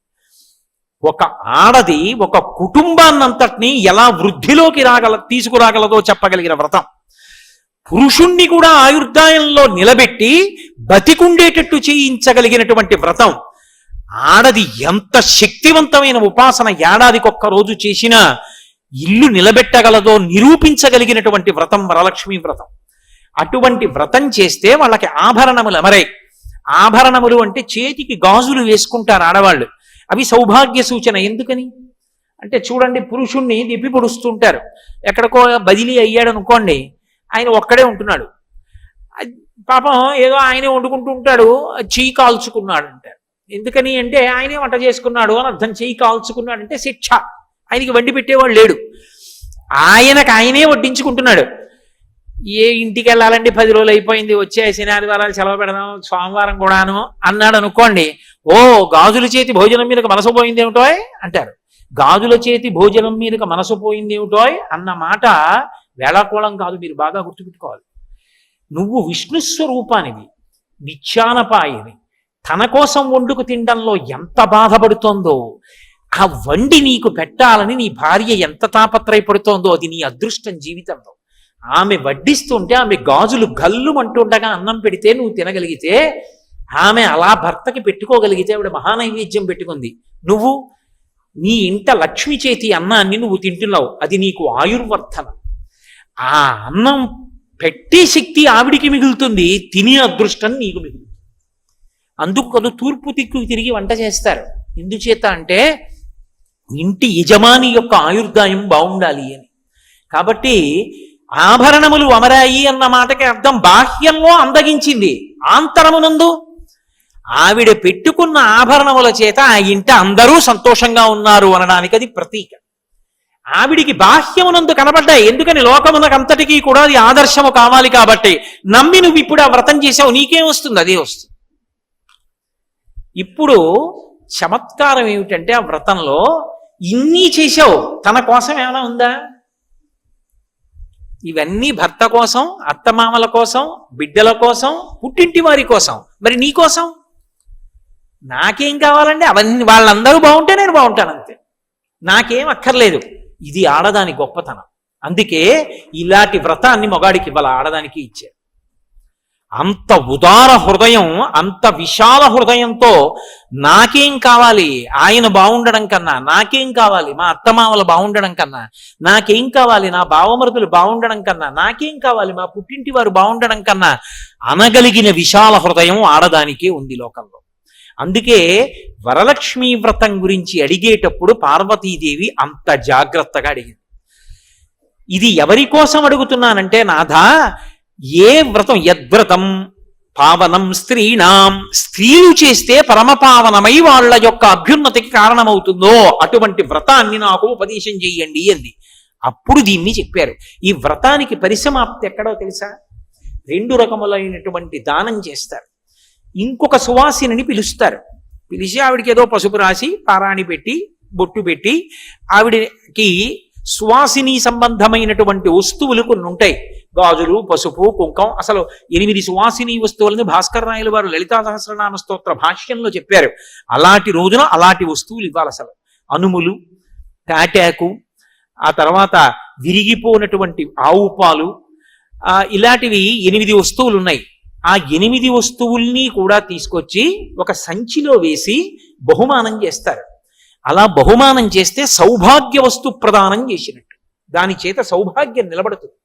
ఒక ఆడది ఒక కుటుంబాన్నంతటినీ ఎలా వృద్ధిలోకి తీసుకురాగలదో చెప్పగలిగిన వ్రతం. పురుషుణ్ణి కూడా ఆయుర్దాయంలో నిలబెట్టి బతికుండేటట్టు చేయించగలిగినటువంటి వ్రతం. ఆడది ఎంత శక్తివంతమైన ఉపాసన ఏడాదికొక్క రోజు చేసినా ఇల్లు నిలబెట్టగలదో నిరూపించగలిగినటువంటి వ్రతం వరలక్ష్మి వ్రతం. అటువంటి వ్రతం చేస్తే వాళ్ళకి ఆభరణములు అమరాయి. ఆభరణములు అంటే చేతికి గాజులు వేసుకుంటారు ఆడవాళ్ళు, అవి సౌభాగ్య సూచన. ఎందుకని అంటే చూడండి, పురుషుణ్ణి దిప్పి పొడుస్తుంటారు. ఎక్కడికో బదిలీ అయ్యాడు అనుకోండి, ఆయన ఒక్కడే ఉంటున్నాడు, పాపం ఏదో ఆయనే వండుకుంటూ ఉంటాడు, చెయ్యి కాల్చుకున్నాడు అంటారు. ఎందుకని అంటే ఆయనే వంట చేసుకున్నాడు అని అర్థం. చెయ్యి కాల్చుకున్నాడు అంటే శిక్ష, ఆయనకి వండి పెట్టేవాడు లేడు, ఆయనకు ఆయనే వడ్డించుకుంటున్నాడు. ఏ ఇంటికి వెళ్ళాలండి, 10 రోజులు అయిపోయింది, వచ్చే శనివారాలు సెలవు పెడదాం, సోమవారం కూడాను అన్నాడు అనుకోండి, ఓ గాజుల చేతి భోజనం మీదకి మనసు పోయింది ఏమిటోయ్ అంటారు. గాజుల చేతి భోజనం మీదకి మనసు పోయింది ఏమిటోయ్ అన్న మాట వేళాకోళం కాదు, మీరు బాగా గుర్తుపెట్టుకోవాలి. నువ్వు విష్ణుస్వరూపానివి, నిత్యానపాయవి, తన కోసం వండుకు తినడంలో ఎంత బాధపడుతోందో, ఆ వండి నీకు పెట్టాలని నీ భార్య ఎంత తాపత్రయపడుతోందో అది నీ అదృష్టం జీవితంలో. ఆమె వడ్డిస్తుంటే ఆమె గాజులు గల్లుమంటుండగా అన్నం పెడితే నువ్వు తినగలిగితే, ఆమె అలా భర్తకి పెట్టుకోగలిగితే ఆవిడ మహానైవేద్యం పెట్టుకుంది. నువ్వు నీ ఇంట లక్ష్మి చేతి అన్నాన్ని నువ్వు తింటున్నావు, అది నీకు ఆయుర్వర్ధనం. ఆ అన్నం పెట్టే శక్తి ఆవిడికి మిగులుతుంది, తినే అదృష్టం నీకు మిగులుతుంది. అందుకు కదా తూర్పు దిక్కుకు తిరిగి వంట చేస్తారు. ఎందుచేత అంటే ఇంటి యజమాని యొక్క ఆయుర్దాయం బాగుండాలి అని. కాబట్టి ఆభరణములు అమరాయి అన్న మాటకి అర్థం బాహ్యంలో అందగించింది, ఆంతరమునందు ఆవిడ పెట్టుకున్న ఆభరణముల చేత ఆ ఇంట అందరూ సంతోషంగా ఉన్నారు అనడానికి అది ప్రతీక. ఆవిడికి బాహ్యమునందు కనబడ్డాయి, ఎందుకని లోకమునకంతటికీ కూడా అది ఆదర్శము కావాలి కాబట్టి. నమ్మి నువ్వు ఇప్పుడు ఆ వ్రతం చేసావు, నీకేం వస్తుంది? అదే వస్తుంది. ఇప్పుడు చమత్కారం ఏమిటంటే ఆ వ్రతంలో ఇన్ని చేసావు, తన కోసం ఏమైనా ఉందా? ఇవన్నీ భర్త కోసం, అత్తమామల కోసం, బిడ్డల కోసం, పుట్టింటి వారి కోసం. మరి నీ కోసం నాకేం కావాలండి? అవన్నీ వాళ్ళందరూ బాగుంటే నేను బాగుంటాను, అంతే, నాకేం అక్కర్లేదు. ఇది ఆడదాని గొప్పతనం. అందుకే ఇలాంటి వ్రతాన్ని మొగాడికి ఇవ్వాలి, ఆడదానికి ఇచ్చారు. అంత ఉదార హృదయం, అంత విశాల హృదయంతో నాకేం కావాలి, ఆయన బాగుండడం కన్నా, నాకేం కావాలి మా అత్తమామలు బాగుండడం కన్నా, నాకేం కావాలి నా బావమరుదులు బాగుండడం కన్నా, నాకేం కావాలి మా పుట్టింటి వారు బాగుండడం కన్నా అనగలిగిన విశాల హృదయం ఆడదానికే ఉంది లోకంలో. అందుకే వరలక్ష్మీ వ్రతం గురించి అడిగేటప్పుడు పార్వతీదేవి అంత జాగ్రత్తగా అడిగింది. ఇది ఎవరి కోసం అడుగుతున్నానంటే, నాథా, ఏ వ్రతం, యద్వ్రతం పావనం స్త్రీణాం, స్త్రీలు చేస్తే పరమపావనమై వాళ్ళ యొక్క అభ్యున్నతికి కారణమవుతుందో అటువంటి వ్రతాన్ని నాకు ఉపదేశం చెయ్యండి అంది. అప్పుడు దీన్ని చెప్పారు. ఈ వ్రతానికి పరిసమాప్తి ఎక్కడో తెలుసా? 2 రకములైనటువంటి దానం చేస్తారు. ఇంకొక సువాసిని పిలుస్తారు, పిలిచి ఆవిడికి ఏదో పసుపు రాసి పారాణి పెట్టి బొట్టు పెట్టి ఆవిడకి సువాసిని సంబంధమైనటువంటి వస్తువులు కొన్ని ఉంటాయి, గాజులు, పసుపు, కుంకం, అసలు 8 సువాసిని వస్తువులని భాస్కర రాయలు వారు లలితా సహస్రనామ స్తోత్ర భాష్యంలో చెప్పారు. అలాంటి రోజున అలాంటి వస్తువులు ఇవ్వాలి. అసలు అనుములు, తాటాకు, ఆ తర్వాత విరిగిపోయినటువంటి ఆవు పాలు, ఇలాంటివి 8 వస్తువులు ఉన్నాయి. ఆ 8 వస్తువుల్ని కూడా తీసుకొచ్చి ఒక సంచిలో వేసి బహుమానం చేస్తారు. అలా బహుమానం చేస్తే సౌభాగ్య వస్తు ప్రదానం చేసినట్టు, దాని చేత సౌభాగ్యం నిలబడుతుంది.